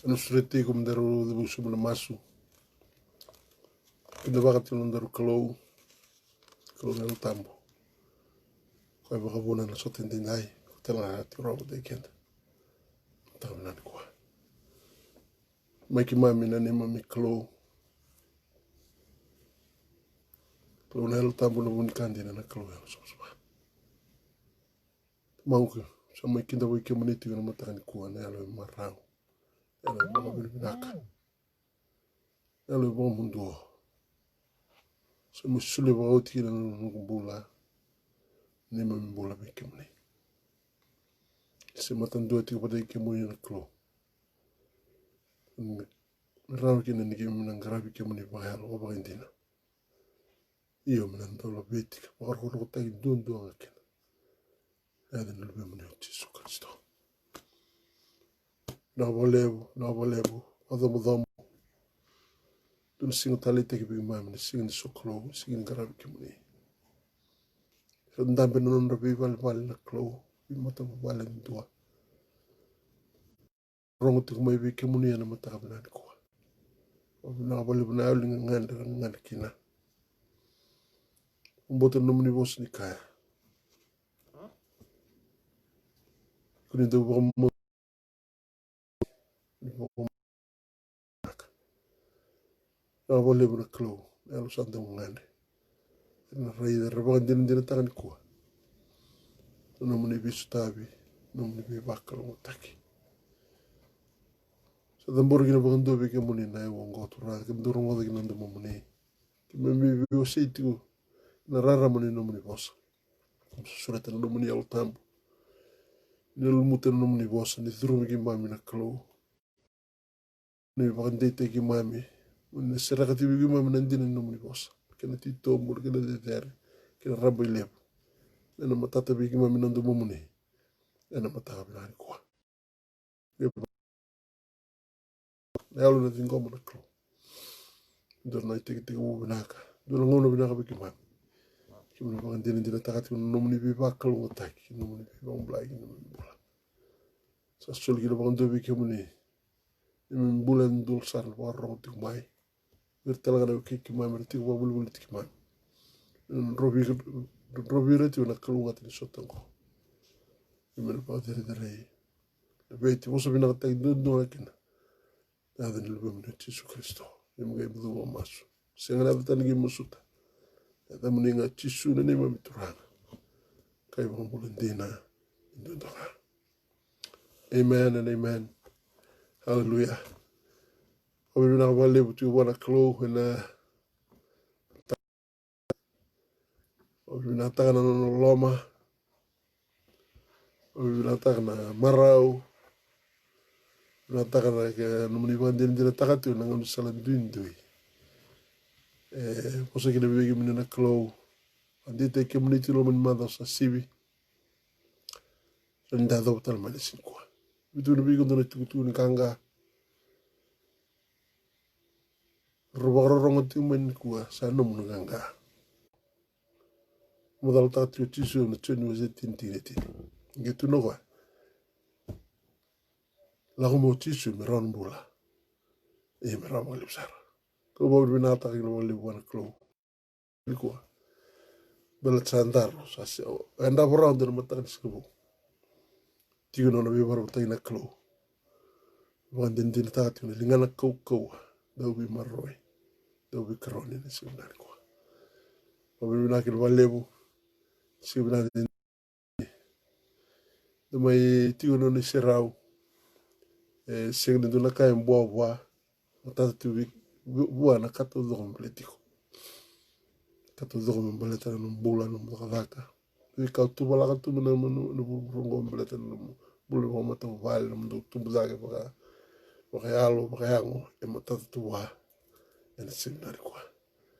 Anusrete como daru de busu na masu. Pinda bakati no daru kalau na tambo. Koi baka bona na soten dinai. Tela hati robo de kenda. Tahu nan kwa. Maiki mami na ne mami kalau. Kalau na helo tambo na buni kandi na kalau ya sopa. Mauke. Sa mai kinda wiki maniti na matakani kuwa na alo marau. Alo baka binaka. Alo baka munduo. Sa musule baka uti na nukubula. Ni mami bula wiki mani. Se matandua tika pada ike muni na kalau. Rau kina ni kimi nang gravi ke muni bahaya lo baka indina. Iyo menantola betika. Baka roko tai dundu anga kina. Eden lube muni o Jesu Kristo. Na walebu. Adhamu dhamu. Dun singa tali teki bigi mami. Singa ni soklo. Singa ni gravi ke muni. Ndambe nonon rabi wali na klo. Bimata wali ndua. Rongo tika mai bigi ke muni ya na mataka binani kuwa. Na walebu na yawli nganda kina. Umbote nomuni bosi ni kaya. Kuni nda wamo. Na walebu na klo. Na yalo sanda ngande. Na raida rabakan dina takan kuwa. Nomuni bisu tabi. Nomuni bi bakalo mutaki. Sa damboro kina bakandu bigi ke muni na ewa ngotura. Kimdoro ngoda kina nda mamuni. Kimemi bi ositiku. Na rara muni nomuni bosa. Surata nomuni yalo tambo. Nilumuta nomuni bosa. Ni thurumi ki mami na klo. Ni bakandete ki mami. Ni serakati bigi mami nandina nomuni bosa. Kena tito mur kena detere. Kena rabo ilebu. Nena matata bigi mami nandu mamuni. Nena mataka binari kuwa. Nayalo na tingoma na klo. Ndor na tiki binaka. Ndor ngono binaka bigi mami. Kimuna bakandina takati nomuni bi bakalo ngotaki. Nomuni bi bamblai nomuni bula. Sa suli kina bakandu bigi muni. Nimi bulan dul sar warro tik mai. Bertala kada kiki mai merti wa bulu tik mai. Robi reti na kalunga tini sotango. Imena pa dere. Beti mosa bina tak dundu akina. Nada ni lebe mene Jesu Kristo. Imuga ibudu wa masu. Sengana vitani ki musuta. Nada muninga Jesu na nima miturana. Kai wa mulendina. Indundoka. Amen and amen. Hallelujah. Obi bina wale butu wana klo na obi bina takana no loma. Obi bina takana marau. Bina takana ke numuni wandin dina takatu na ngam salan duindui. Posa kina bigi mini na klo. Andite ke muni tilo mani mada sa sibi. Renda do tal mani sinkwa. Bitu ni bigi ndona tukutu ni kanga. Robarongo timen kuwa sa nomu kanga. Modal tatu tisu na choni waze tintineti. Gitu no kwa. Lagumo tisu meron bula. Meron wali besar. Kau bawa binata kina wali buana klo. Kuwa. Belat santar. Anda borang dan matakan sekebu. Tiga nona biar betai na klo. Bukan dintin tatu ni lingana kau. Dau bi marroi. Dau bi karoni ni sebenarnya kuwa. Bawa binakin walebu. Sebenarnya. Dumai tiga nona serau. Seng du na kaya mboa matata tu bua na kato doko mpeletiko kato doko mbeleta na mbula na mbaka kau tu bala tu na burungo mbeleta na bulu ko mata vale na mdu tu buzake baka yalo baka yango matata tu wa ena seminari kwa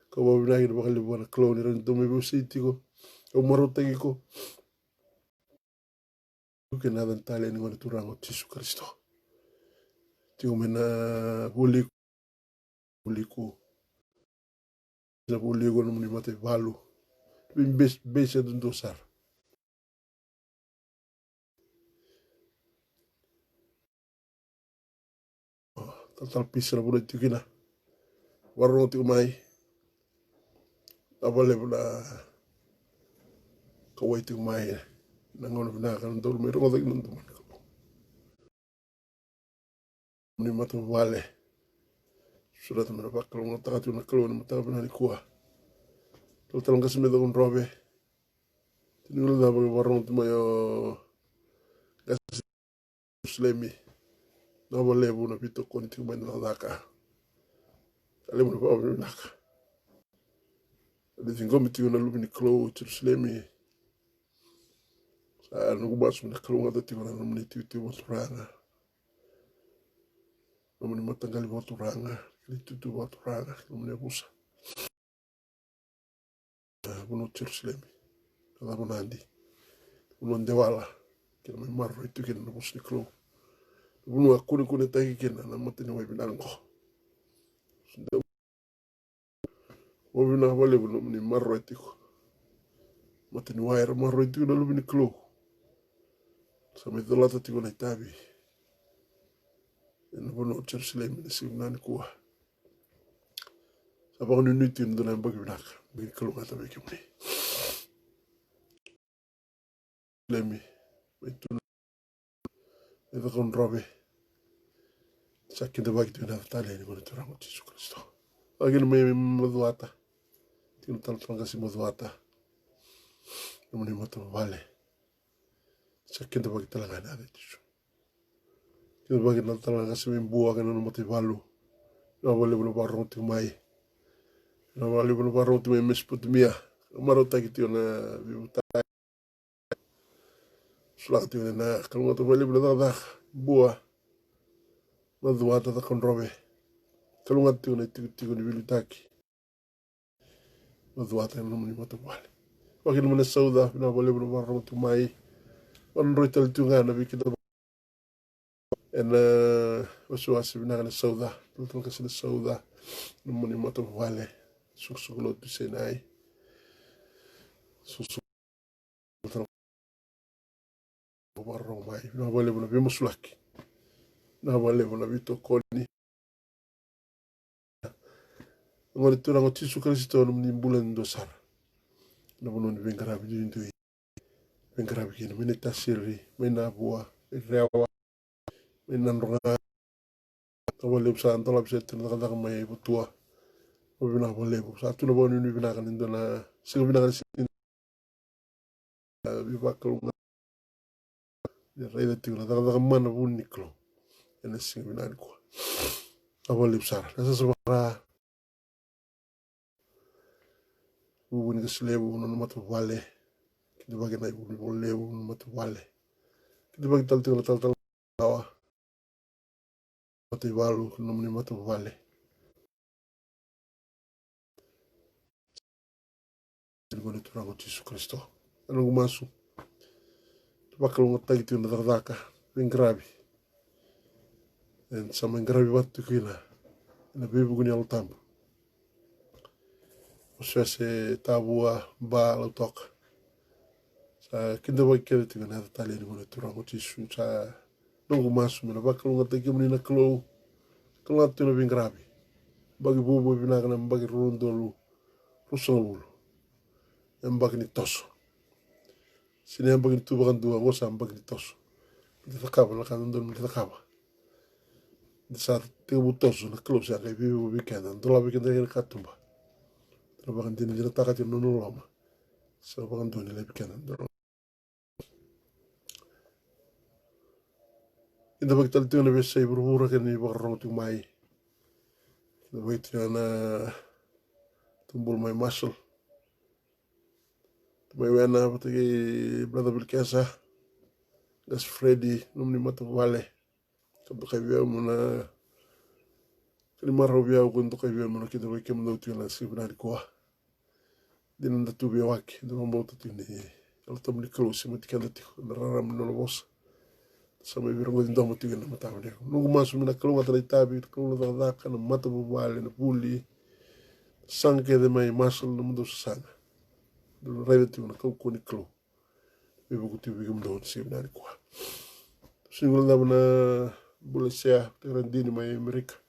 ko ba bina baka libu na kloni ran do me busitiko o marotagiko ke na dan tale ni ngona turango Jesu Kristo tigo mena buliku na buliku no mate valu bin besa dun dosar tal pisa na bulan tikina warung ti umai abale bula kawai ti umai nangon bina kan dol mai rongo dak nundu ni mata wale surat mana bakal ngota tu na kalo na mata bina ni kuah tal tal ngas me da un robe tinul da warung ti mayo gas slemi na bale bu na pito kon ti umai na daka ale mo pa bina naka de tingo meti na lumini klo ti slemi sa no kubas na klo ngata ti na lumini ti mo ranga lumini matangali mo ranga tu watu ranga lumini busa buno ti slemi kada bonandi buno ndewala kina mai marro itu kina na busni klo buno akuni kune taki kina na matini wai binango wabina wale buno ni marro itiko matini waira marro itu na lumini klo sampai dolata tiko na itabi na buno ti slemi na simnani kuwa sabang ni nuti ndona mbagi binaka bagi klo ngata bagi muni slemi itu ito kon robe sakin da bagi tuna tale ni ngone turang Yesus Kristo agin may maduata tintal tanga si maduata namuni mata vale sakin da bagi talanga na Yesus kida bagi na talanga si bua kana no mati valu na vale buno barro ti mai na vale buno barro ti mai mesputumia maro taki ti na bibuta sulati na kalmo to vale buno da bua maduata da kon robe kalunga tu na tiku ni bilutaki maduata no muni mata vale wakil mana sauda na vale buno barro ti mai on roital tu ngana bikita en wasuasi binagana sauda tultul kasina sauda no muni mata vale suksuklo tu senai susu barro mai na vale buno bimusulaki na vale buno bito koni ngori tu rango Yesus Kristo no muni bulan dosar na buno ni bengarabi ni ndu bengarabi kina mini tasiri mena bua rewa mena ronga wale sa antala bisa tinaka mai butua bina wale sa tu na bonu ni bina kan ndona sing bina kan sin bi bakal ya reda tingla daga mana bun niklo ene sing bina ko awale sa nasa sabara bubun keslebu no matu wale kidi bagi na ibu lebu no matu wale kidi bagi tal tawa matu walu no matu wale Ngone turang Yesus Kristo anu masu bakal ngotagi tu na daka bengrabi en sama grabi watu kina na bibu guni al tambo se tabua ba la tok sa kinda wa kere tu na tali ni ngone turang Yesus sa nungu masu na bakal ngotagi muni na klo klo tu na bengrabi bagi bubu binagana bagi rondolu rusangulu en bagi ni toso sini yang bagi tu bakan dua ngosa bagi ni toso kita kaba la kan ndon kita kaba di saat tiga toso na klo sa kai bibu weekend ndola weekend ni katumba na bakan dini jina takati nono lama sa bakan doni le weekend ndoro inda bagi tal tiyo na besa iburbura kan ni bakan rong tu mai na bagi tiyo na tumbul mai muscle may wena patagi brother Bilkesa gas Freddy num ni mata vale kabdo kay biya mo na kalimaro biya ko ndo kay biya mo na kita ko kem do tila si binari ko din nda tu biya wak do mo to tini al tam ni close mo tikala ti na raram no los sa may biro ngo ndo mo tigala mata vale nungu masu mina kalunga tala itabi kalunga tala daka na mata vale na puli sanke de may masal no mundo sanga do rebe tu na kau ko ni klo bibu ko tu bigum do si binari ko singul na bula siya tirandini may Amerika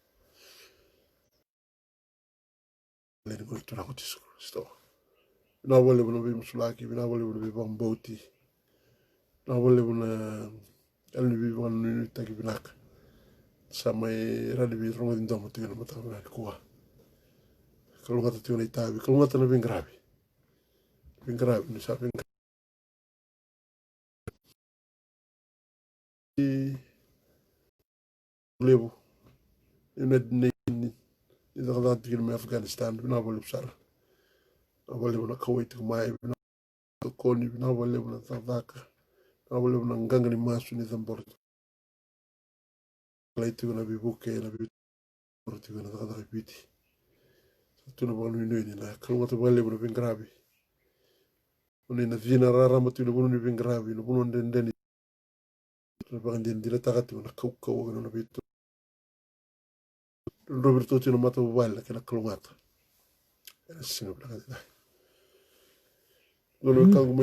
leni ko tu ko Yesu Kristo na wale buna bi musulaki na wale buna bi bamboti na wale buna elni bi wan nu tagi binak sama radi bi rongo din domo tingena mata na kuwa kalau ngata tingena itabi kalau ngata na bingrabi ni sa bingrabi lebu ni إذا غلطت في أفغانستان بنابل بسر نابل بنا كويت ماي بنا كوني بنابل بنا تذاك نابل بنا نغنغني ماسو نظام برد ليتي بنا بيبوكي نبي برد بنا تغدر بيتي تuna بغن وينويني لا كلمة بغلي بنا بنغرابي ونينا فينا رارا متونا بنا بنغرابي نبنا ندني بغن دين دينا تغتي بنا كوكا وغنا بيتو روبرتو تينا ماتا ببال لكن كلمات السنة بلا غادي لو كان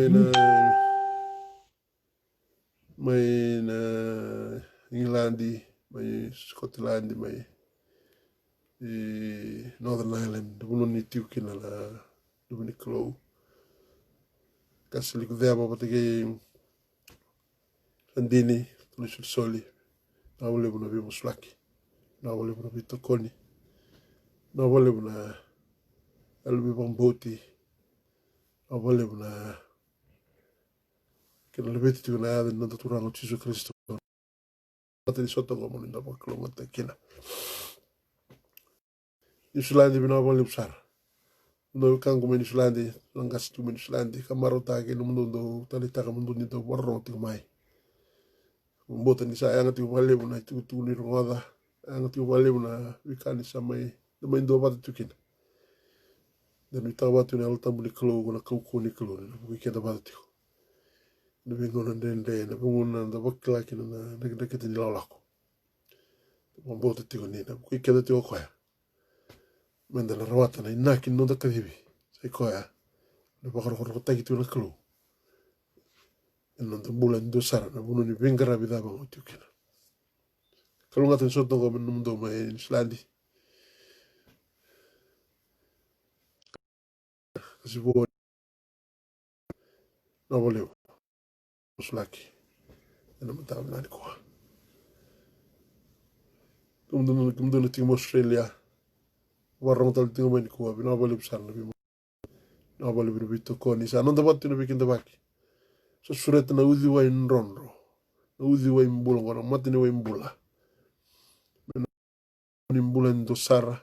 ماينا إنجلاندي ماي سكوتلاندي ماي Northern Ireland bunoni tiukina la dubini klo kasli kudhaba patake andini tulisul soli na wale buna bi muslaki na wale buna bi tokoni na wale buna albi bamboti na wale buna kena lebeti tiukina ya nanda turango Yesu Kristo materi soto ngomong nda baklo ngata kina Isulandi bina wale besar no kangu men Islandi langas tu men Islandi kamaro tage no mundo tali taka mundo ni to warro ti mai mbota ni sa anga ti wale buna tu ni roda anga ti wale buna wikani samai no mai ndo bata tukina dan ni tawa tu ni alta buli klo na ku ni klo na wikenda bata ti no vengo na ndende na vengo na da bakla kina na dek ni lawlako mbota ti ni na wikenda ti okoya menda la rawata na inaki no da kadibi sai koya le bakar ko tagi tu na klo non bulan do sara na bunu ni vengara vida ba otukina kalau ngaten soto go men mundo ma en Islandi kasi bo na voleu muslaki ena mata na ko kum do ti Australia warong tal ti men ko na voleu sar na voleu bi to ko ni sa non da bat no bikin da baki so suret na uzi wa in ronro na uzi wa imbula ngora matini wa imbula ni imbula ndo sara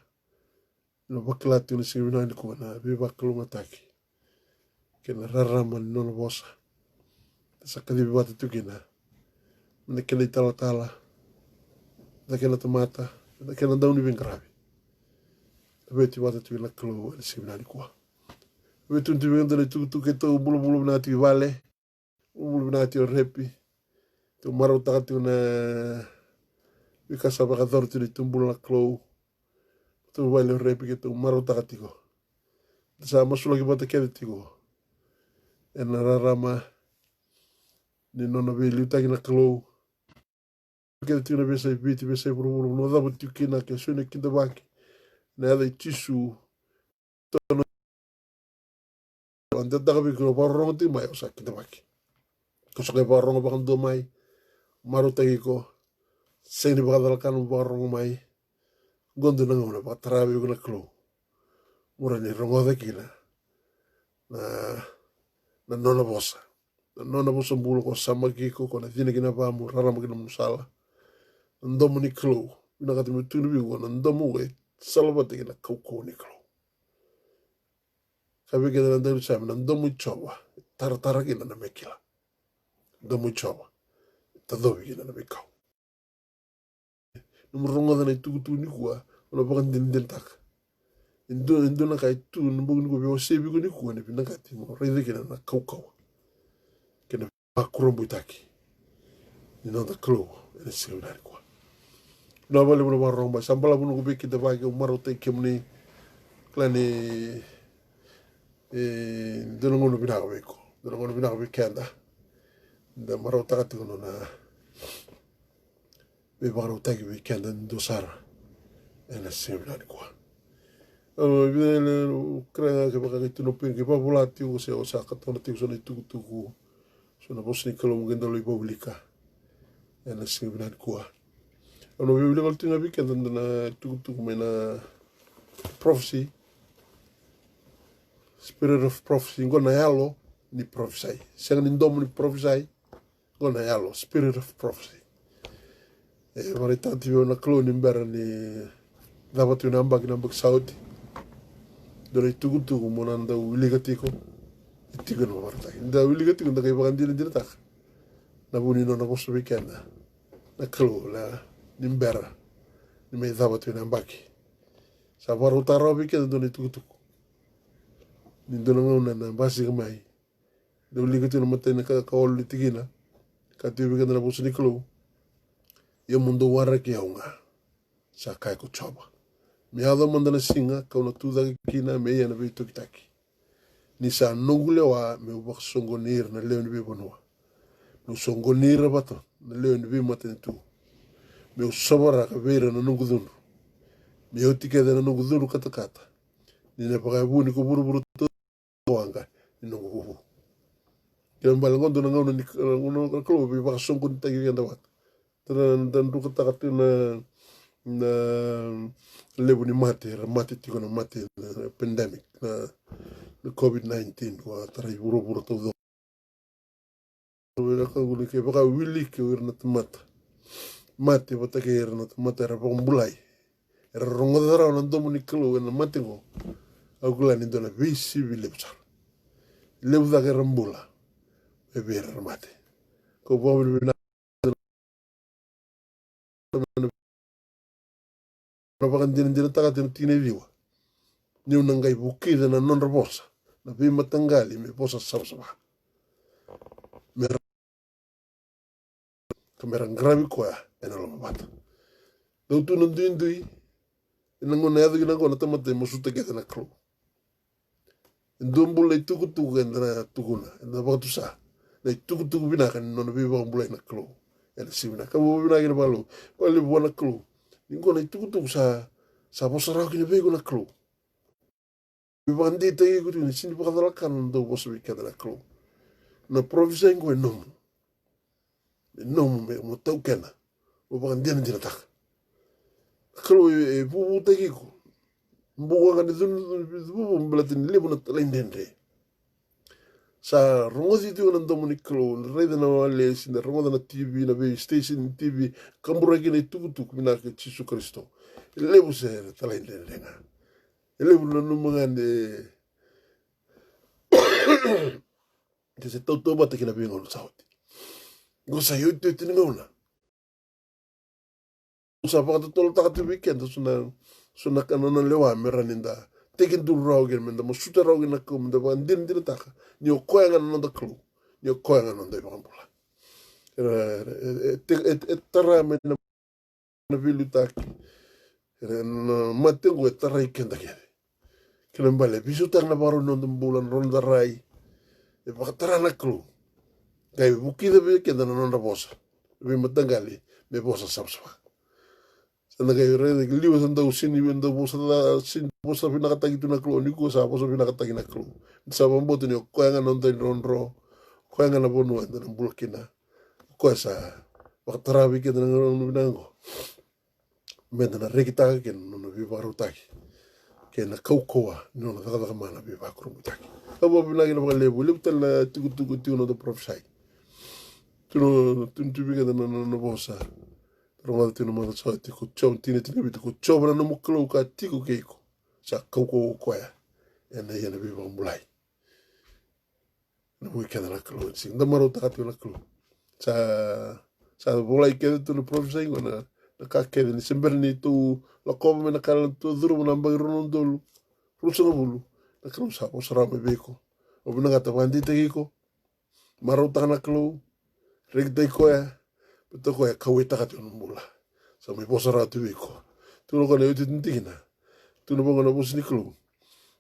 no bakla ti no sirina ni ko na bi baklo mataki kena rarama no bosa sakali bi bata tukina nakela tala nakela tomata nakela dauni ben gravi veti bata tu la klo sirina ni ko vetu tu ben dele tu ke to bulu na ti vale bulu na ti repi tu maro ta tu na bikasa ba gador tu tumbul la klo tu vale repi ke tu maro ta ti ko sa masula ke bata ke ti ko en rarama ni nona be liutaki na klo ke tu na be sai biti be sai bulu no da tu kina ke sune kinda baki na da tisu to anda daga bi ko barong ti mai osa kinda baki ko so ke barong ba do mai maru tagi ko seni ba dal kan barong mai gondo na ngona ba trabi ko na klo mura ni rongo da kina na nona bosa na nona bosa bulu ko sama ki ko na dina kina ba mu rara mo kina musala ndomo ni klo ina ka tu tu bi ko ndomo we salva te kina ko ni klo sabi que delante del examen andó muy chova tartara que no me quila andó muy chova todo bien no me cao no me rongo de tu ni kuwa no bagan din tak indo na kai tu no bugun ko be sebi ko ni kuwa ne bin ka ti mo rede que na kau que na ba kurombo taki ni no da klo ele se na kuwa no vale mo ba romba sambala mo ko be ki da ba ke maro te kemni klane dono ngono binaga beko dono ngono binaga bekenda da maro takati kono na be maro tagi bekenda ndo sara ena semna ni kwa Vile krenga ke baka itu no pin ke pa volati o se o sa ka tona tiu so ni tuku so na bosni kalo mugenda lo publika ena se bina kua ono vile ngal tinga bi kenda na tuku mena prophecy spirit of prophecy ngona yalo ni prophesy sen ni ndom ni prophesy ngona yalo spirit of prophecy mari tanti na klo ni mbera ni davatu nambak sauti dole tuku monanda wiliga tiko tiko no marta nda wiliga tiko nda kay bakandina dina tak na buni no na bosu weekend na klo la ni mbera ni me davatu nambaki sa baru taro weekend dole tuku ni dole ngona na basi mai do wiliga tiko mate na ka ol tigina ka tiu weekend na bosu ni klo yo mundo wara ki aunga sa kai ko choba mi hada mandana singa ka una tuda kina me yana be tokitaki ni sa nongule wa me ubak songonir na leon be bonwa no songonir bato na leon be maten tu me sobara ka vera na nongudun me otike na nongudun kata ni na paga bu ni ko buru to wanga ni nongubu kem balangon na ngona ni ngono ko be bak songon tagi yanda wat dan du kata na lebu ni mate tiko na mate na pandemic na COVID-19 wa tarai buru to do wera ka guli ke baka wili ke wirna mata mate bata ke wirna mata ra bombulai era rongo dara na domo ni kilo na mate go agula ni dona visi vilebsa lebu da ke rambula e vera mate ko bo na baka ndina taka tine viwa ni unangai buki na non robosa na vi matangali me posa sabsaba kamera gravi koya ena lo mata do tu non dindui ena ngona yadu gina ngona tamate mosuta ke na kro ndombu le tuku ena tukuna ena batu sa le tuku bina kan non vi bombu na kro ena sibina ka bo bina gina balu pali bona kro ngona tuku sa bosara gina be gona kro bandi tagi kutu ni sini bakadala kan do bosu bikadala kro na province ngo nomu me mo tau kena o baka ndina dina taka kalo e bubu tagi ko mbuga ngani bubu mbelatin libu na talendende sa rongozi tu na ndomu ni kalo reda na wale sinda rongoda na TV na be station TV kambura kina tuku mina ke Jesu Kristo lebu se talendende nga lebu na numangande que se tau toba te kina bingo no sauti gosa yo te ngona sa pa tolo ta tu weekend suna kanana lewa meraninda tekin du rogen menda mo suta rogen na kum da ban din ta ni o koyanga no da klu ni o koyanga no da bambula tara me na vilu taki na matengo tara ikenda kede kina mbale bisu tak na baro no bulan ronda rai e pa tara na klu kai buki da be kenda no da bosa be matangali me bosa sabswa sana kay re liwa sanda usini wenda bosa da sin bosa pinakatagi tu na klo ni ko sa bosa pinakatagi na klo sa bamboto ni ko nga non dai ronro ko nga na bonu anda na bulkina ko sa wakatarabi ke na binango menda na rekita ke no no viva rutaki ke na kaukoa no na daga mana viva krumutaki abo binagi na lebu leptal na tugu no do profsai tuno tuntu bi ke na no bosa ronga tino mana sa tiko chom tine bitu ko chobra no muklo ka tiko keiko sa kauko koya ena yana bi mulai no weekend na klo sing da maro ta na klo sa mulai ke tu no professor ngona na ka ke ni sember ni tu la kom na kala tu duru na mbagro no dolu ruso no bulu na klo sa o sara me beko o bina gata bandi te kiko maro ta na klo rek dai koya to ko ka weta ka tu mula sa me posara tu iko tu no kana yote tintina tu no bangana bosni klo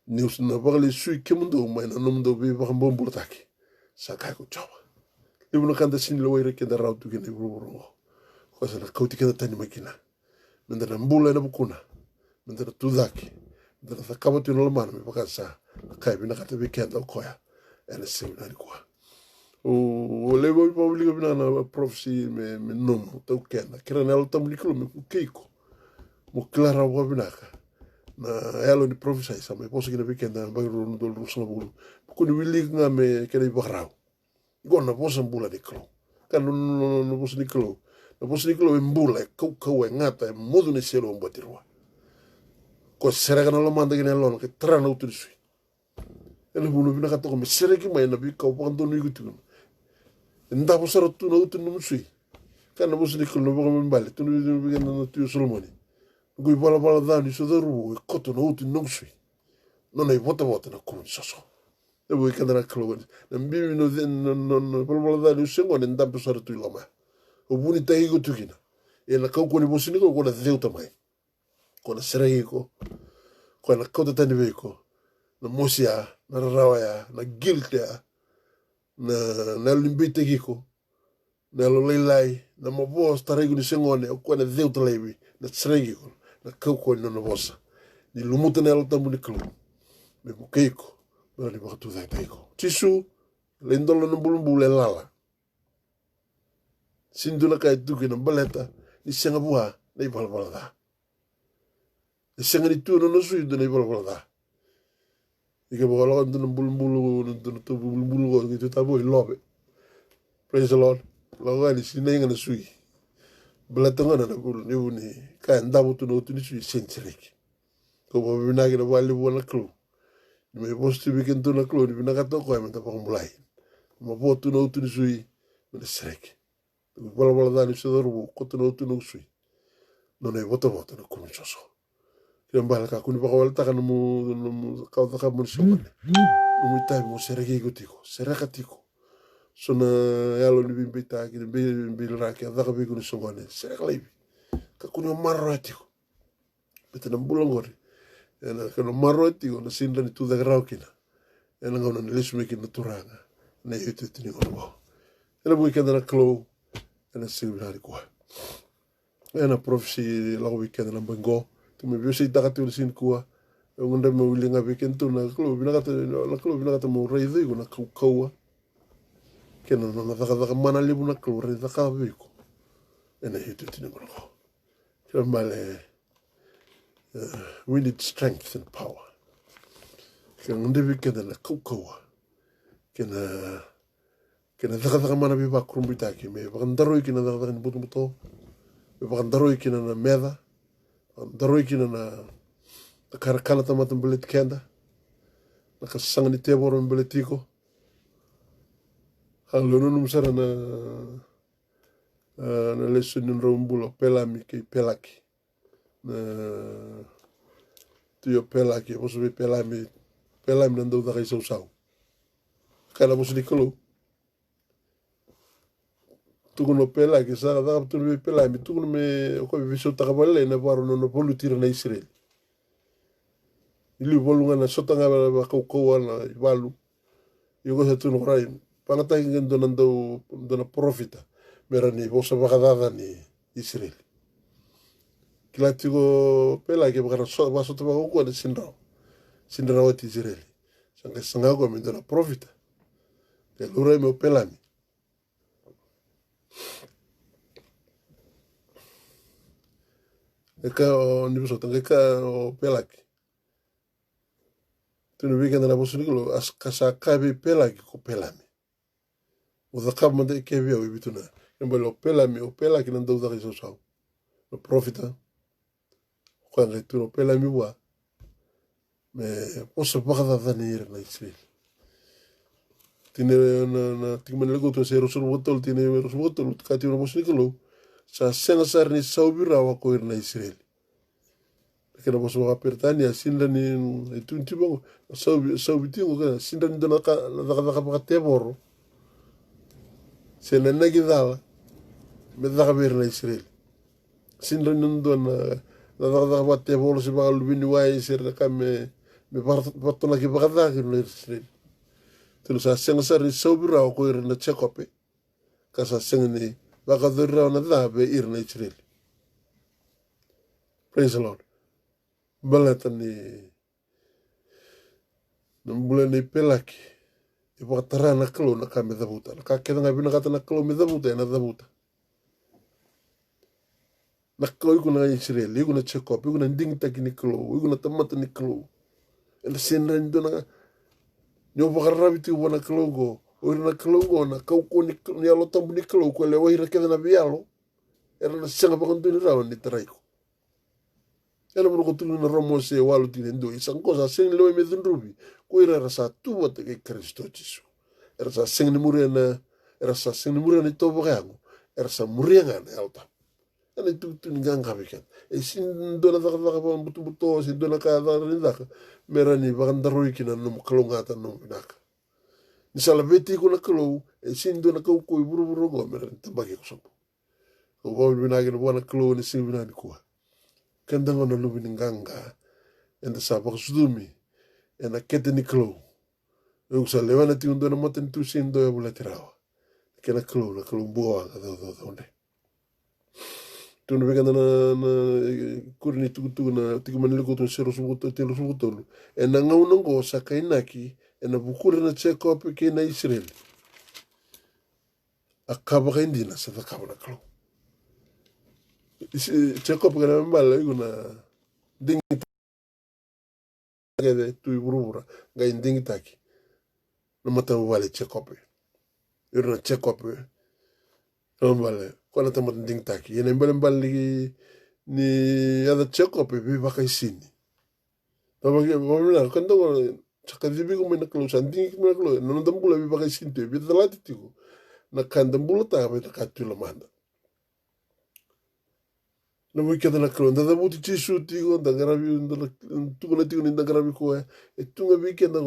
news na bagali sui kemundo mai na nomdo be ba mbombo taki sa ka ko chawa ibu no kanda sin lo were ke da rautu ke ne buru ko sa na kauti ke da tani makina menda na mbula na bukuna menda na tudaki da sa kama tu no man me baka sa kai bina kata weekend o koya ena seminar kwa o le bo publico bina na prophecy me nom to kena kira na lo tam liklo me keiko mo clara wa bina ka na elo ni prophesy sa me poso kina weekend na ba ro do ro so bulu ko ni wili nga me kena ibarau gona poso bula de klo kan no poso ni klo no poso ni klo mbula ko ngata modu ne selo mbatirwa ko serega na lo manda gina lo ke trana utu sui ele bulu bina ka to me seregi mai na bi ka pa ndo ni gutu nda po sara tu no utu no sui kan no poso ni klo no ba mbale tu no bi na tu solomoni gui bala bala dani so daru e koto no utu no sui non è vota na kun soso e voi kadana klo na mbi no bala bala dani sengo ne nda po sara tu loma o buni tai go tukina e na kau ko ni bosini ko na deuta mai ko na seregi ko na kota tani veko na mosia na rawaya na giltea na limbite giko na lo leilai na mabo starego ni sengone ko na deuta lebi na seregi ko na kau ko no bosa ni lumuta na lo tamu ni klo me bukeiko na ni bakatu dai taiko tisu lendolo no bulumbule lala sindula kai tuki na baleta ni senga bua na ibalbala da ni senga ni tu no sui na ibalbala da ike bola kan tu bulumbulu tu bulumbulu ko gitu tabo lobe praise the lord lo ni sinenga na sui baleta ngana na bulu ni uni kai ndabo tu no tu ni sui sentrek ko bo binagi na wali bona klo ni me posti weekend tu na klo ni binaga to ko ma ta pambulai ma bo tu no tu ni sui na srek bala bala dani se doru ko tu no tu no sui non è vota na cominciaso che mbala ka kuni baka walta kan mu ka ta ka mun shomane mu tai mo seregi gutiko seraka tiko sona yalo ni bimbita ki bi ra ki da ka bi kuni shomane seraka lebi ka kuni marro tiko bete na bulongori ena ka no marro tiko na sinda ni tu da graukina ena ngona ni lisme ki na turanga na yote tini ono ena bu ikenda na klo ena sibirari kwa ena prophecy la weekend na bango tu me biosi taka tu sin kua ngonda me ulinga weekend tu na klo bina kata mo reido iko na kaua kena na taka mana libu na klo reido taka biko ena hitu tini ngono kira male we need strength and power kena ngonda weekend na kaua kena taka mana biba krumbita ki me bakandaro ikina taka ni buto me bakandaro ikina na meda bakandaro ikina na karakana tamata mbelet kenda na kasanga ni teboro mbeletiko halo no msara na leso ni rombulo pelami ke pelaki na tuyo pelaki poso be pelami nando da kai sau kana poso ni kolo tukuno pela ke sa da tu be pela mi tukuno me ko be so ta bale na baro no polu tira na Israel ili bolunga na sota nga ba ko na balu yo ko tu no rai pangata ngendo nando na profita mera ni bosa bagada ni Israel kila tigo pela ke ba so ba so ta ba ko na sindra wa Israel sanga ko mi na profita ke lura me pela mi eka o ni so tanga ka o pelaki tu no weekend na bosu nikolo as kasa kabe pelaki ko pelami o da kab mande ke via o bituna embo lo pelami o pelaki na ndo da so so no profita ko ngai tu no pelami wa me poso bagada da ni na Israel tine na tingmane go to se roso botol tine roso botol ka ti no bosu nikolo sa senga sar ni saubira wa ko na Israel kena boso wa pertania sinda ni itu ntibongo saubitingo ka sinda ni dona ka la teboro se na nagidala me da ber na Israel sinda ni dona la teboro se ba lubini wa Israel ka me batona ki bagada ki na Israel tino sa senga sar ni saubira wa ko na chekope ka sa senga ni bakadura na da be na Israel praise the Lord balata ni Nambula ni pelaki. E wakatara na kalo na ka medhabuta. Na ka keda ngabi na kata na kalo medhabuta na dhabuta. Na kalo iku na Israel, iku na Jacob, iku na ndingta ni kalo, iku na tamata ni kalo. E na senra ni dona nyo wakarabi ti wana kalo go. Oira na kalo go na kauko ni alo tambu ni kalo ko le wahira keda na bialo. Era na sanga pakantu ni rawa ni taraiko. Ela mo ko tulu na romo se walu ti ndo isang cosa seng lewe me dhunrubi. Ko ira rasa tu wate ke Kristo Jesu. Era sa seng ni muriana, era sa seng ni muriana to bogango. Era sa murianga na alta. Ana tu ni ganga bikan. E sin dona da da ba butu butu sin dona ka da ni da. Mera ni bagandaro ikina no kalonga ta no binaka. Ni sala beti ko na kalo e sin dona ka ko buru buru go mera tabagi ko so. Ko binagi no bona kalo ni sin binani ko. Kandang na lubi ng ganga, and the sabak sudumi, and a kete ni klo. Yung sa lewa na tiundo na moten tu sindo ya bula tirawa. Kena klo, na klo buwa nga daw ne. Tuna beka na kuri ni tukutuku na tikumanili ko tun sero subuto, tilo subutolu. And na ngaunang ko sa kainaki, and na bukuri na tseko api kay na Israel. Akaba ka hindi na sa takaba na klo. Tseko api ka na mbala, yung na dingi de tu burubura ga indingi taki no mata wale chekope yoro na chekope no wale kona ta mata ding taki yene mbali ni ada chekope bi baka sini to ba ke wala kando chaka dibi ko mena klo sanding mena klo no ndambula bi baka sini bi dalati tigo na kandambula ta ba ta katula manda no mo ikeda na klo nda buti chisu tigo nda garabi nda tuko na tigo nda garabi ko e tunga bi ikeda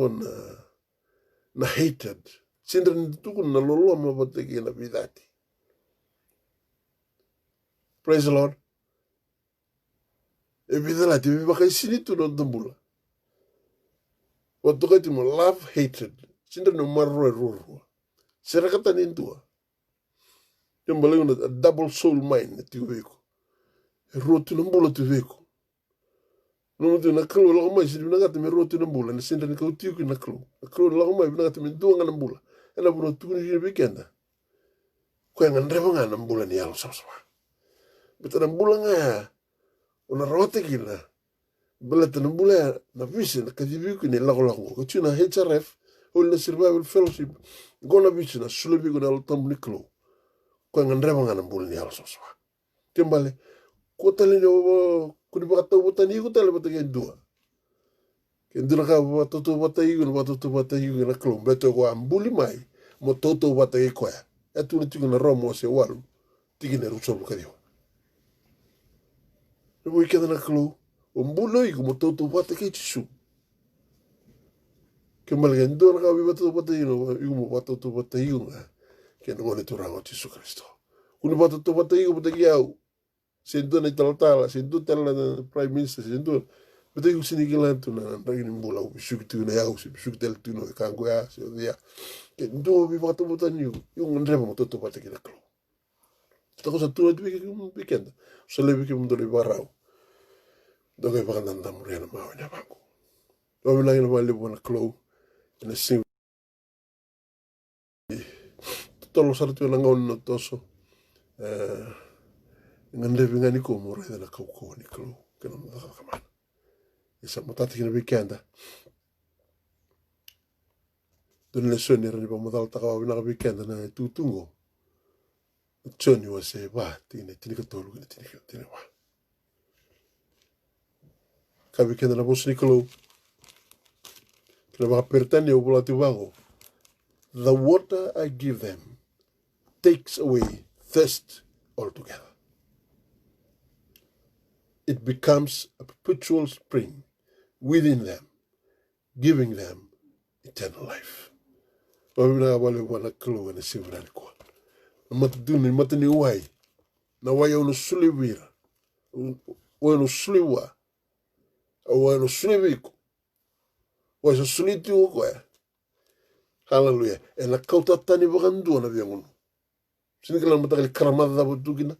na hated sindra ni tuko na lolo ma bateke na bidati. Praise the Lord. E bidalati bi baka sini tu no ndambula watu kati mo love hated sindra no marro ro serakata ni ntua yombale una double soul mind tigo iko rotu na mbula tu veko. No tu na klo la mai si na gata me rotu na mbula na senda ni ka tiu ki na klo. Na klo la mai na gata me duanga na mbula. Ela bro tu ni weekenda. Ko nga ndreva nga na mbula ni alo sa. Beta na mbula nga ona rote ki na. Bela ta na mbula na visi na kadibi ki ni la ko ko tu na HRF o na survival fellowship. Gona visi na sulebi ko na lo tam ni klo. Ko nga ndreva nga na mbula ni alo sa. Timbale ko tali no kuni baka botani ko tali bata ke dua ke dura ka bata to bata igu no bata to bata igu na klom beto ko ambuli mai mo toto bata e ko ya tu ni na romo se walu tigi ne ruso ka dio no mo ikeda na klo o mbulo igu mo toto bata ke chisu ke malga ndora ka bata to bata igu mo bata to bata igu ke no ne tura ngo Jesu Kristo kuni bata to bata igu bata kiau sendo na tala sendo tala na prime minister sendo betul yung sinigilan to na ragin mbola bisuk tu na yaw si bisuk tel tu no kango ya si ya ndo bi bata butan yung ndreba mo toto bata kina klo ta cosa tu na weekend so le weekend ndo le barao do ke baka nanda mo rena ma nya bango do mi lang na le bona klo na sim tolo sa tu na ngon no toso ngan le ngani ko mo re na ko ni klo ke no da kamana isa motati kina weekenda don le soni re ba modal ta ka na weekenda na tutungo tsoni wa se ba tine ka tolu ni tine wa ka weekenda na bos ni klo kina ba pertani o bola tiwago the water I give them takes away thirst altogether. It becomes a perpetual spring within them, giving them eternal life. Wabina wale wana klo na sivrani kwa. Matuduni matani wai. Na wai ono suliwira. Ono suliwa. Ono suliwiko. Waisa suliti uko ya. Hallelujah. E na kauta tani wakandu na viangono. Sinikala matakali karamada da butukina.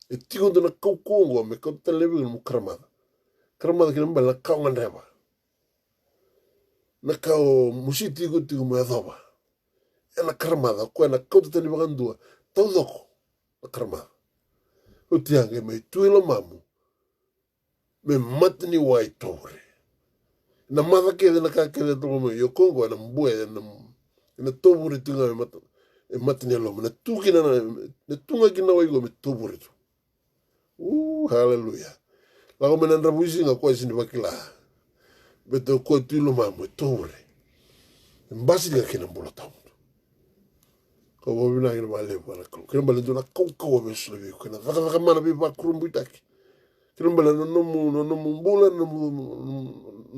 E tikondo na kaukongo me kauta lewe mo karamada. Karamada kina mbala kaungan reba. na kao musiti ko tiku me thoba e na karamada ko na kau tani wakandua tau doko na karamada o tiange me tuila mamu me matani wai tore na mada ke na ka ke to me yo kongo na mbue na toburi tunga me matani lo na tukina na tunga kina wai go me toburi tu hallelujah la ko menandra buisi nga ko sini bakila beto ko tuilo mamu tore mbasi ga kina mbula tamu ko bobina ngi male bana ko kina mbala dona ko be sulu bi ko na daga mana bi ba kurumbu taki kina mbala no mu mbula no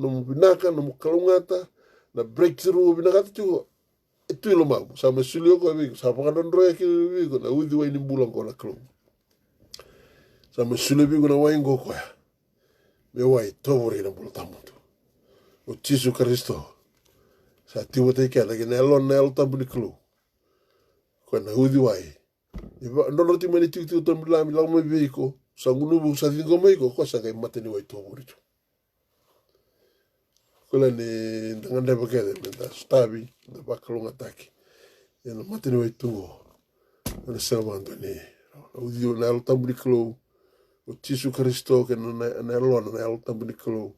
mu binaka no mu kalungata na breakthrough binaka tu tuilo mamu sa mesulio ko bi sa pa don roya ki bi ko na udi wa ni mbula ko na klo sa mesulio bi ko na wa ngo ko ya me wa tore na mbula tamu o Jesu Kristo sa tiwo te kia lagi nelon nel tambu ni klu ko na udi wai no ti mani tu tambu la mi la mo veiko sa ngunu sa dingo mai ko sa kai mateni wai to buritu ko la ni ngande ba ke de da stabi da bakalunga taki ena mateni wai tungo na selmando ni udi nel tambu ni klu o Jesu Kristo ke na nelon nel tambu ni klu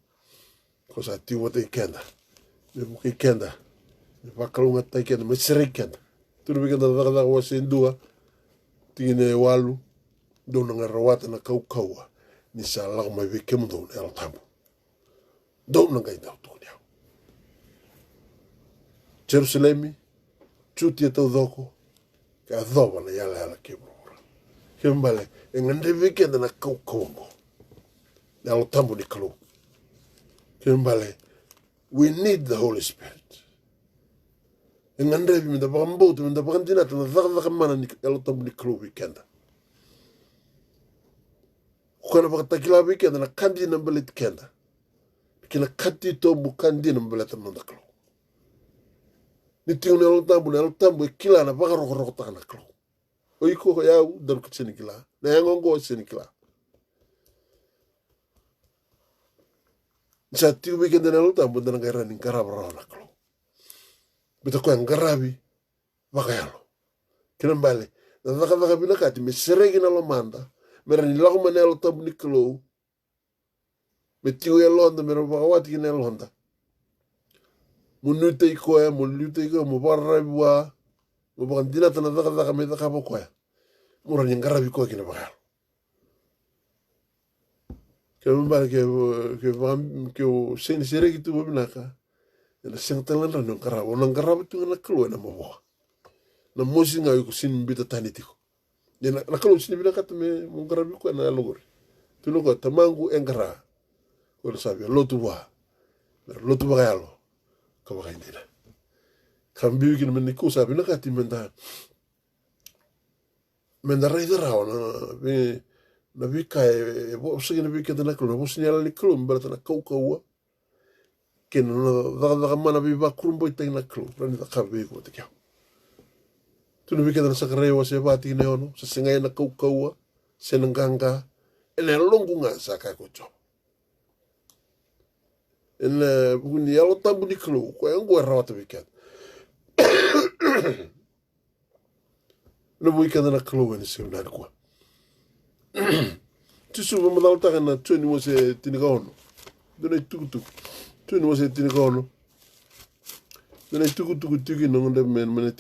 ko sa tiwo te kenda me buki kenda me bakalunga te kenda me sere kenda tu me kenda da wa sendua tine walu do na rawata na kaukaua ni sa la mai be kemundo na el tabu do na ga ita to dia Jerusalem chuti to doko ka doba na yala ala kebura kembale engande be kenda na kaukaua na el tabu ni kalu kembale we need the Holy Spirit. En andrevi minda bagamboto minda bagandinata na daga mana ni elotambu ni klo weekend. Kona bagatakila weekend na kandi na mbelet kenda. Kina kati to bukandi na mbelet na klo. Ni tiu na elotambu kila na bagaroko ta na klo. Oiko ya dar kutseni kila. Na yangongo seni kila. Sa tiu weekend na elotambu na ngaira ni karabara na klo. Bita ko yang garabi bakayalo kinan bale na daga binakati me seregi na lo manda mera ni lago manelo tabu ni klo me tiu ya londa mera bakawati kina londa munute iko ya munute iko mo barabwa mo bakandina tana daga me daga bokoya mura ni garabi ko kina bakayalo kinan bale ke o sen seregi tu binaka na sengtalan ran ngara onang ngara tu na klo na mo na mosi nga ko sin bita tanitiko na klo sin bita kat me mo ngara ko na logor tu no ko tamangu engara ko sabe lotu wa yalo ko ba indina kambi kin men ko sabe na kat menda raidera ona be na bika e bo sigina bika na klo bo sinyala ni klo mbara na kaukaua que no da mana viva crumbo y tenga club rani da kabe ko te kya tu no bika na sakareo se bati ne ono se singa na kaukaua se nganga ene longunga saka ko cho ene buni yalo tambu ni club ko ngo rawata bika no bika na club ni se na ko tu su mo dalta na tu ni mo se tinigono dona tukutu tu no se tini kono dona tuku tiki no nde men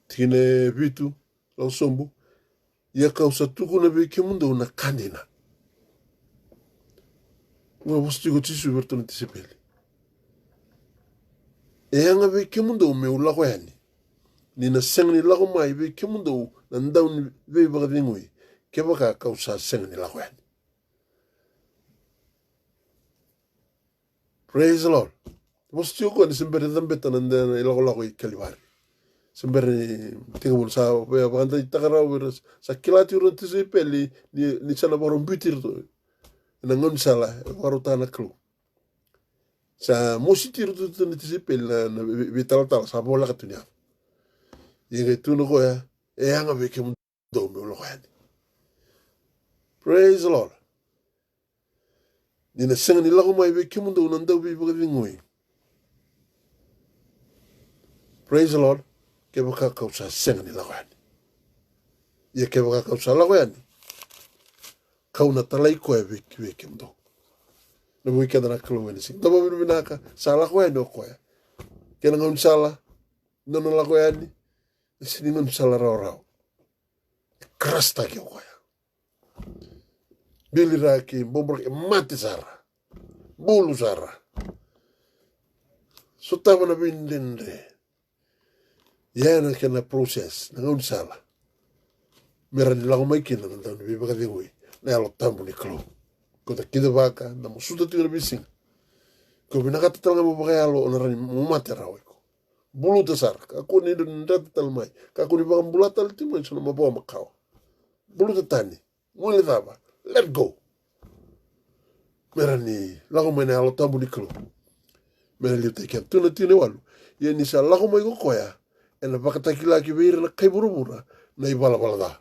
tine vitu lo sombu ya causa tuku na be kemundo na kandina mo bosti go tisu bertone tisepeli e anga be kemundo me ula ko yani ni na sengni la ko mai be kemundo na ndaun be bagadingui ke baka causa sengni la ko yani. Praise the Lord. Vos tio ko ni sembere dambeta nanda ilago i kalivari. Sembere tinga sa ba banda itagara wers sa kilati urante se peli ni sana borom butir to. Na ngon sala waruta na klu. Sa mositir to ni se peli na vital tal sa bola katunya. Yenge tu no ko ya e anga be ke do me lo yani. Praise the Lord. Nina senga ni lago mai be kimundo unanda bi ngoi. Praise the Lord. Ke baka kausa senga ni lago yani. Ia ke baka kausa lago yani. Kauna talai koe be kimundo. Na mui kada na kalo wani sing. Tama binu binaka. Sa lago yani o koe. Kena ngaun sala. Nono lago yani. Sini ngaun sala rau. Krasta ke o koe. Bili raki bombor ke mati sara. Bulu sara. So tama na bindende. Yana kena proses. Na ngaun sala. Mera ni lago mai kina. Nantau ni bibaka dingui. Na alo tambu ni kalo. Kota kita baka. Na musuta tinggal bising. Ko binakata talanga mo baka alo. Onarani mumate rao iko. Bulu tasar. Kako ni ndata talmai. Kako ni baka mbulata litimai. Sona mabawa makao. Bulu tatani. Mwile thaba. Let go. Mera ni lago mai na alo tambu ni kalo. Mera liu teikia. Tuna tine walu. Ia ni sa lago mai kokoya. E na baka takila ki veira na kai burubura. Na ibala bala da.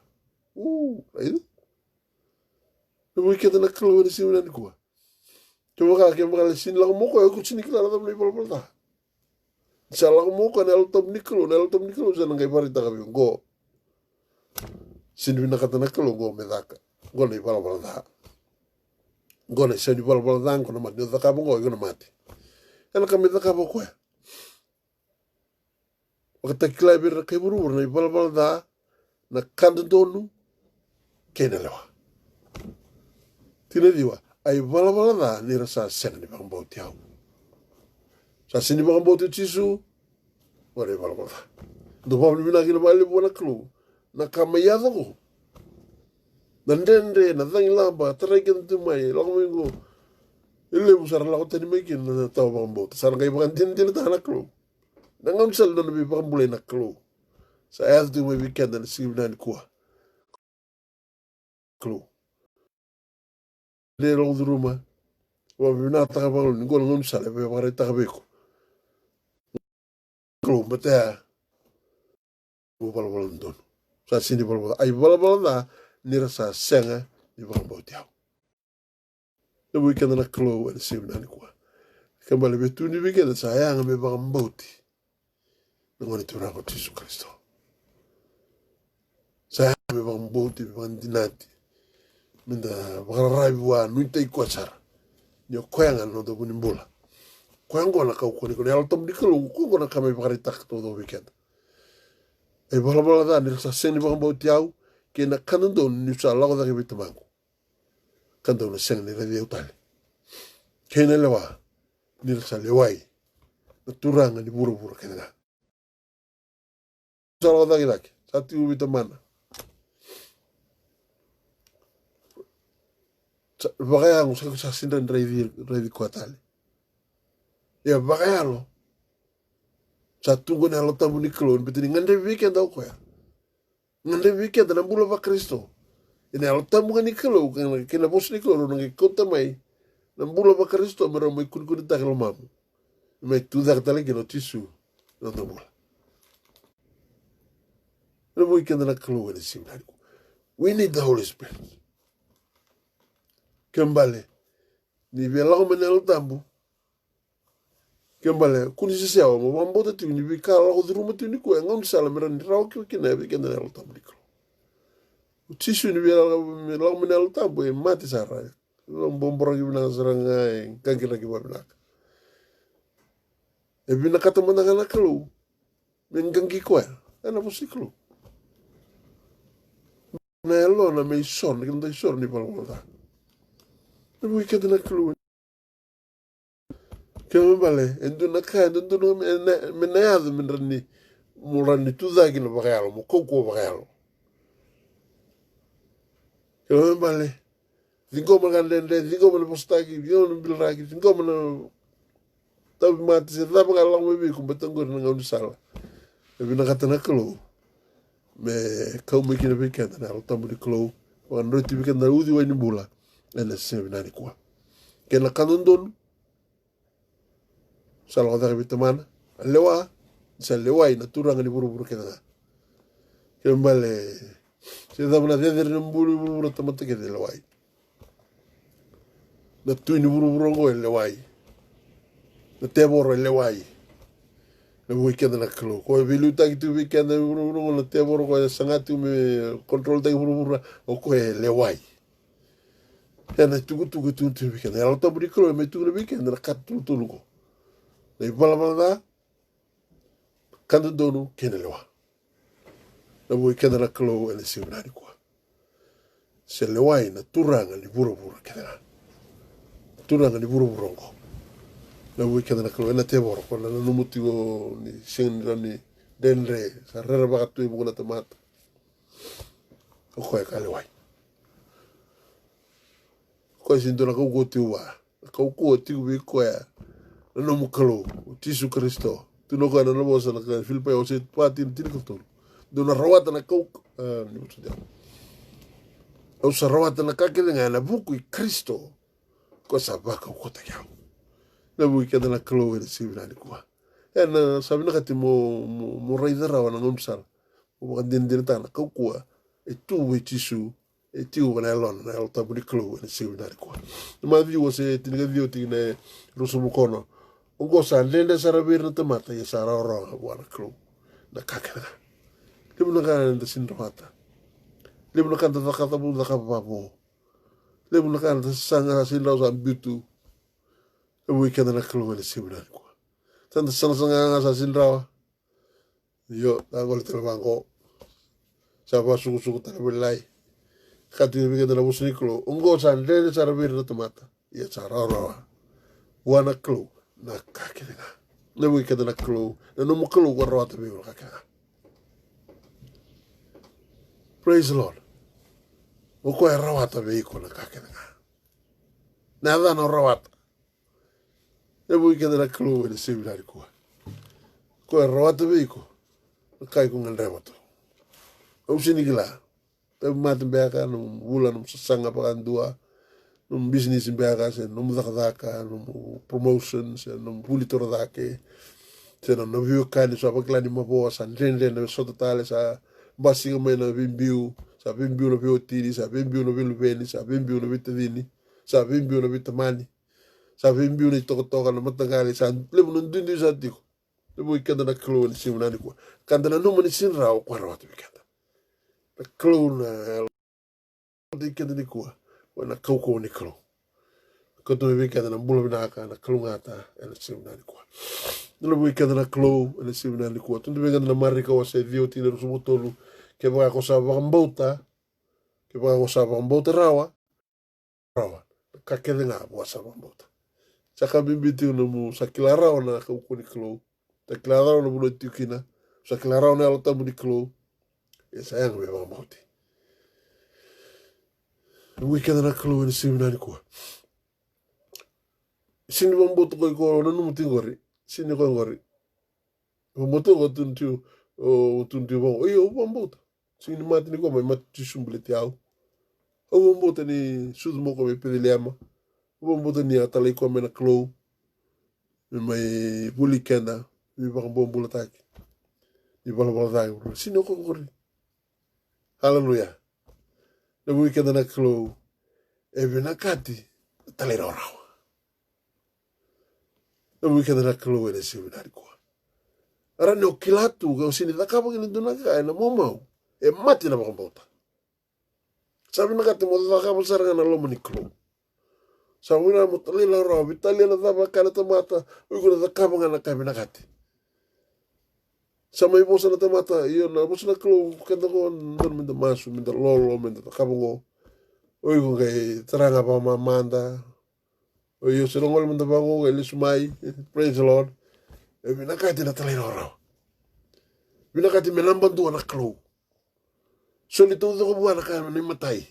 Aidu. Na mui keta na kalo wani siu nani kua. Cuma kaka kia makala sini lago moko ya kutsini kila rata na ibala bala da. Sa lago moko na alo tambu ni kalo. Na alo tambu ni kalo sa nangai pari taka biyo. Go. Sini bina kata na kalo go medaka. Go na ibala bala da. Go na isa ni ibala bala da. Go na mati. Nyo taka bongo go na mati. Ena ka medaka po koe. Wakatakila ya bira kai burubura na ibala bala da. Na kanda donu. Kena lewa. Tina diwa. Ai bala bala da. Nira sa senga ni baka mbau tiau. Sa sini baka mbau tiu tisu. Wale bala bala da. Ndo pabli bina kina bali buwana klu. Na kama yadho ko. Na ndende na dhangi lamba. Tarai kena tumai. Lako mingo. Ile busara lako tani maikin. Na tau baka mbau. Tasara kai baka tina tahana klu. Na ngam sal na nabi baka mbulay na klu. Sa ayat tu may weekend na sige na ni kuha. Klu. Le long ruma. Wa binata ka bang ngol ngom sale be pare ta beko. Klu mata. Go bal bal ndon. Sa sini bal bal. Ai bal bal da ni rasa senga ni bang botiao. Le weekend na klu na sige na ni kuha. Kembali betu ni weekend sa ayang me bang boti. Ngoni tu ra ko Yesu Kristo. Sa me bang boti bang dinati. Minda bakarai wa nuita ikuasara. Nyo koyanga no do bunimbula. Koyango na kau koni koni altom dikelu ko na kami bakari tak to do weekend. E bala bala da ni sa seni baka mbau tiau ke na kanando ni sa lago da ke bitamangu. Kando na seng ni revi utali. Ke na lewa ni sa lewai. Na turanga ni buru-buru ke na. Sa lago da ke laki. Sa tiu bitamana. Bakaya ang sa sindan revi kuatali. Ya bakaya lo. Sa tungo na lo tamu ni klon. Betini ngande weekend daw ko ya. Ngande weekend na bula ba Kristo. Ina lo tamu ni klon. Kina bos ni klon. Nang ikota mai. Na bula ba Kristo. Mara may kun takil mamu. May tudak talaga no tisu. No bula. Na weekend na klon ni simnari ko. We need the Holy Spirit. Kembali. Ni bilang menel tambu. Kembali. Kuni sisiawa. Mambota tu ni bikala ko rumah tu ni ko. Ngam salam meran raw kina bikin menel tambu ni ko. Utisu ni bilang menel tambu. Mati sarai. Lombor lagi bilang serangai. Kaki lagi bilang. Bina kata mandangan kalau. Menggangi ko ya. Ana posi ko. Na elo na may son. Kita son ni palmota. Na weekend na klu. Kaya bale, endo na kaya, endo na menayado minrani, murani tudagi na bakayalo, mo koko bakayalo. Kaya bale, zingo magandende, zingo manapostagi, zingo manapilragi, zingo manap... Tapi mati sa tapa kalang mebe kung batanggo na nga unisala. Ebi nakata na klo, me kau may kinabikata na alutamu ni klo, wakandro tibikat na udi wa inibula, na sinabi na ni kuwa. Kaya nakanundon, sa lakota kabitamana, lewa, sa leway, naturang ni buru-buru kita nga. Kaya mbale, siya tama na teder ng buru-buru tamata kita leway. na tuini vuruvurongo e le wai. Na te voro e le wai. Na weekend na klo. Ko e vilu taki tu weekend na vuruvurongo na te voro ko e sangati me control taki vuruvura o ko e le wai. E na tuku weekend. E alota buri klo e me tuku na weekend na katu tuluko. Na i balabala kanda donu kene lewa. Na weekend na klo e le siunani kua. Se le wai na turanga ni vurovura kene na. Turanga ni vuruvurongo. Na weekend na klo e na te voro. Kona na numuti o ni singira ni denre. Sa rera baka tui mukuna tamata. O koe ka le wai. Koe sinto na kau tiu wa. Kau kua tiu vi koe. Na nomu kalo. O Tisu Kristo. Tuno koe na nomo sa na ka Filipai o se pati ni tini kutulu. Dona rawata na kau. Ni mutu diao. Au sa rawata na kakere nga na buku i Kristo. Koe sa baka ukota kiao. Na weekend na kalo e na siwina ni kua. E na sabi na kati mo raidara wa na ngomsara. O waka dindinita na kau kua. E tu we Tisu. E tiu wana elona na elo tabu ni klo na siwina ni kua. Na maa viu se tiniga viu tina rusu mukono. Ongo sa lende sarabir na tamata ya sa raura wana klo. Na kakera. Limu na kaya nda sindrawata. Limu na kaya nda takatabu na kapapapo. Limu na kaya nda sanga sindraw sa ambitu. E weekend na klo na siwina ni kua. Tanda sanga nga sa sindraw. Yo, tangol telebango. Sapa suku talabelai. Kati ni weekend na busni klo. Ongo sa lende sarabir na tamata. Ya sa raura wana klo. Na kakere nga. Na weekend na klo. Na nomo klo kwa rawata biwa kakere nga. Praise the Lord. O koe rawata veiko na kakere nga. Na adha na rawata. Na weekend na klo e na seminari kua. Koe rawata veiko. Na kai ko ngandre mato. Au sinigila. Tabi mati mbeaka. Num wula num sasanga pakandua. Num business mbeaka. Se num dhaka num promotions. Se num pulitora dhake. Se num viu kani. So apaklani maboa. Sa nrende na soto tale sa basinga mai na bimbiu. Sa bimbiu na viu tiri. Sa bimbiu na viu veni. Sa bimbiu na vita vini. Sa bimbiu na vita mani. Sa bimbiu na toka na matangali. Sa lebu na dundi sa tiko. Lebu ikanda na klo ni simunani kua. Kanda na numa ni sinrao kwa rawatu ikanda. Na klo na ikanda ni kua. Wana kauko ni klo. Koto me ikanda na mbula binaka na klo ngata. Ena simunani kua. Lebu ikanda na klo. Ena simunani kua. Tundu ikanda na marika wa se dio tina rusumotolu. Ke baka ko sa wakambauta. Ke baka ko sa wakambauta rawa. Rawa. Kakere nga buwa sa wakambauta. Saka bimbitiu na mu sa kilarao na kauko ni klo. Sa kilarao na mulo tiukina. Sa kilarao na alota mu ni klo. E sayang me wakambauti. Weekend na klo ni siminani kua. Sini wakambauta koi koro na numu tingori. Sini koi ngori. Wakambauta koi tuntiu. O tuntiu wango. Oyo wakambauta. Sini mati ni kua mai mati tisumbele tiao. Wakambauta ni sudu moko me pedeleama. Wakambauta ni atalai kua me na klo. Me mai buli kenda. Mi wakambauta taki. Ni bala taki. Sini koi ngori. Hallelujah. Na weekend na klo. Ebe na kati. Talera orawa. Na weekend na klo ene siminari kua. Ara ne o kilatu. Kau sini takapa kini dunaka. Na momau. E mati na wakambauta. Sabi na kati mo takapa saranga na loma ni klo. Sabi na mo talera orawa. Vitalia na tapa kana tamata. Uiko na takapa nga na kaibe na kati. Sama ibosa na tamata. Iyo na bosa na klo. Kenta ko nandun minta masu. Minta lolo. Minta takapa ko. Uiko kay taranga pa mamanda. Uiko sinongol minta pa ko. Kay lisumay. Praise the Lord. E binakati na talera orawa. Binakati menambantua na klo. So nito ko buwan na kaya ni matay.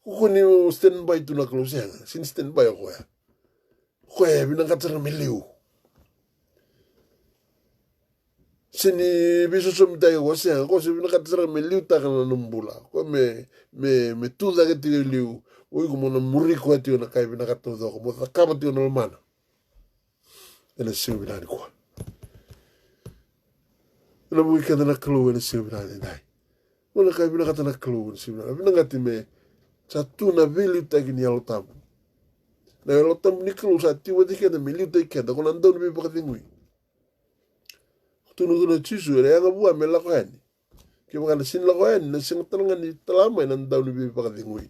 Kukuni mo standby to na klo siya. Sin standby ako ya. Kaya binakati na miliw. Sini biso sumitay ko siya. Kasi binakati na miliw taka na numbula. Kaya me tuda ka tiyo liw. Uy ko mo na muri ko tiyo na kaya binakati na ko. Mo takama tiyo na lumana. Ena siyo binani ko. Ena mo ikanda na klo ena siyo binani dai. Wala kaya binakati na klo ena siyo binani. Binakati me sa tu na vili taki ni alo tabu. Na lo tam ni klo sa ti wadi ke na miliu te ke da kon andon be ba ngui tu no chisu re nga bua me la ko ni ke ba na sin la ko ni na sing talanga ni talama na andon be ba ngui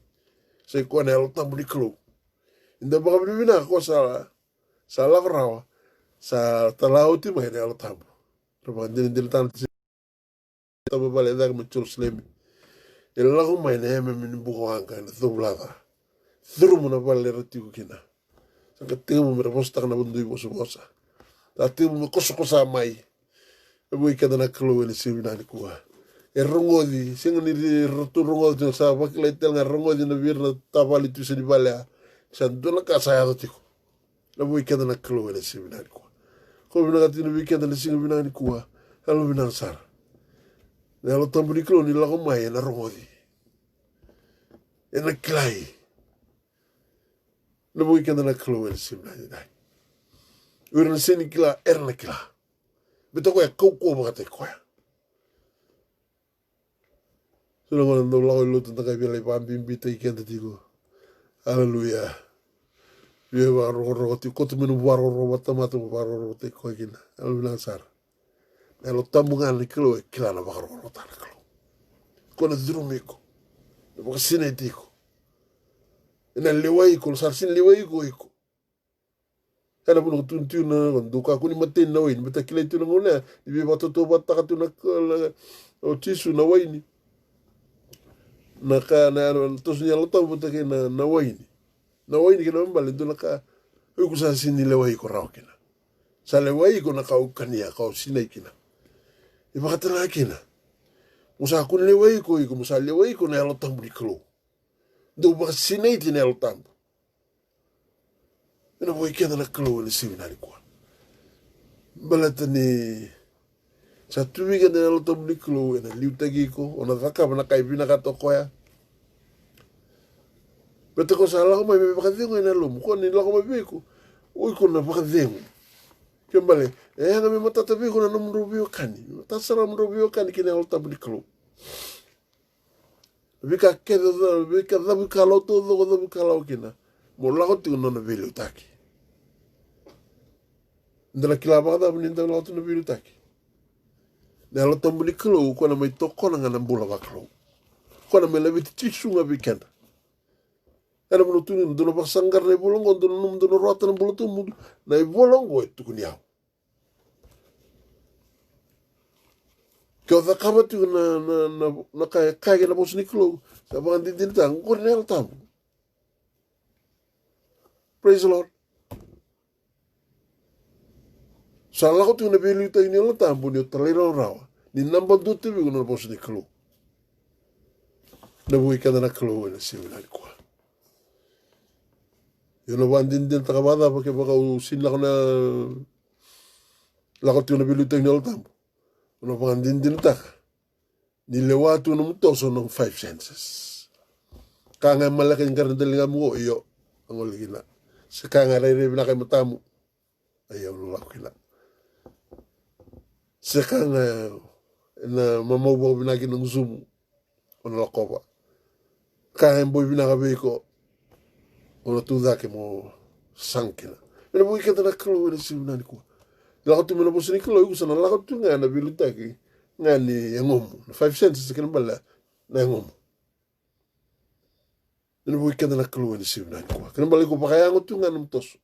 sai ko na lo tam ni klo inda ba bi na ko sa la rawa sa talau ti mai lo tam ro ba din tan ti ta ba le da mo chul slemi el la ko mai na me min bu ko anga na do blada thuru mo na ba le rati ko kina saka temu me posta na bundu i bosa bosa ta temu me kosa mai e bui kada na klo ele se bina ni kuwa e rongo di singa ni rotu rongo di sa ba kila tel nga rongo di na vir na tabali tu se di balea sa dona ka sa ya do tiko na bui kada na klo ele se bina ni kuwa ko bina ka tinu bui kada le singa bina ni kuwa halo bina sar na lo tambu ni klo ni la ko mai na rongo di e na klai na bui kada na klo ele se bina ni dai ur na seni kila na kila beto ko ya kau ba te ko ya so no no lo lo tu ka bi le pa bimbi te ke te digo haleluya ye ba ro ti ko tu menu ba ro ba ro te ko kina haleluya sar na lo tambunga ni kilo kila na ba ro ta na kilo ko na drumiko ba sine tiko ina lewai ko sar sin lewai ko iko kana puno tuntu na duka kuni maten na wain beta kile tu na ngona ibe bato to bata tu na o tisu na waini na ka na to sunya lo to beta ke na waini ke na mbale tu na ka ku sa sini le wai ko raw kina sa le wai ko na ka ukania ka sinai kina e ba tala kina musa kun le wai ko musa le wai ko na lo tambu klo do ba sinai tin lo tambu ina voi kena na klo ni sina ni kwa balata ni sa tuwi ke na lo tom ni klo ina liutagi ko ona vaka na kai bina ka tokoya beto ko sala ko mai me ka dingo ina lo ko ni lo ko mai ko oi ko na ka dingo kembale nga me mata tabi ko na no mrubio kani ta sara mrubio kani ke na lo tom ni klo vika ke vika da vika lo to do vika lo kina mo la ko tu no na velu taki ndala kila bada buni ndala tu na viru taki na lo tambu ni klo ko na mai toko na ngana mbula ba klo ko na me levi tisu nga weekend era mo tu ni ndo ba sangar ne bolongo ndo rota na bolotu mu na i bolongo e tu kunia ko da kama tu na kai na bos ni klo sa ba ndi din tang ko ne al tambu praise the Lord. Salah ko tu na beli ta ini lo tambu ni talero rawa ni namba do te bi na bos ni klo na bui kada na klo na si na kwa yo no van din ta bada porque baka sin la ko tu na beli ta ini lo tambu no van din ta ni le watu no mutoso no 5 senses kanga malaki ngar dalinga mo yo angol gina se kanga re na kay matamu ayaw lo kila sekanga na mama bo binagi ng zoom on la koba kaya boy binaga ko on tu da ke mo sankina ina boy kata na klo ni simna ni ko la ko tu mo bosi ni klo ko sana la ko tu nga na biluta ki nga ni ngom 5 cents ke bala na ngom ina boy kata na klo ni simna ni ko kan bala ko pa kaya tu nga num tos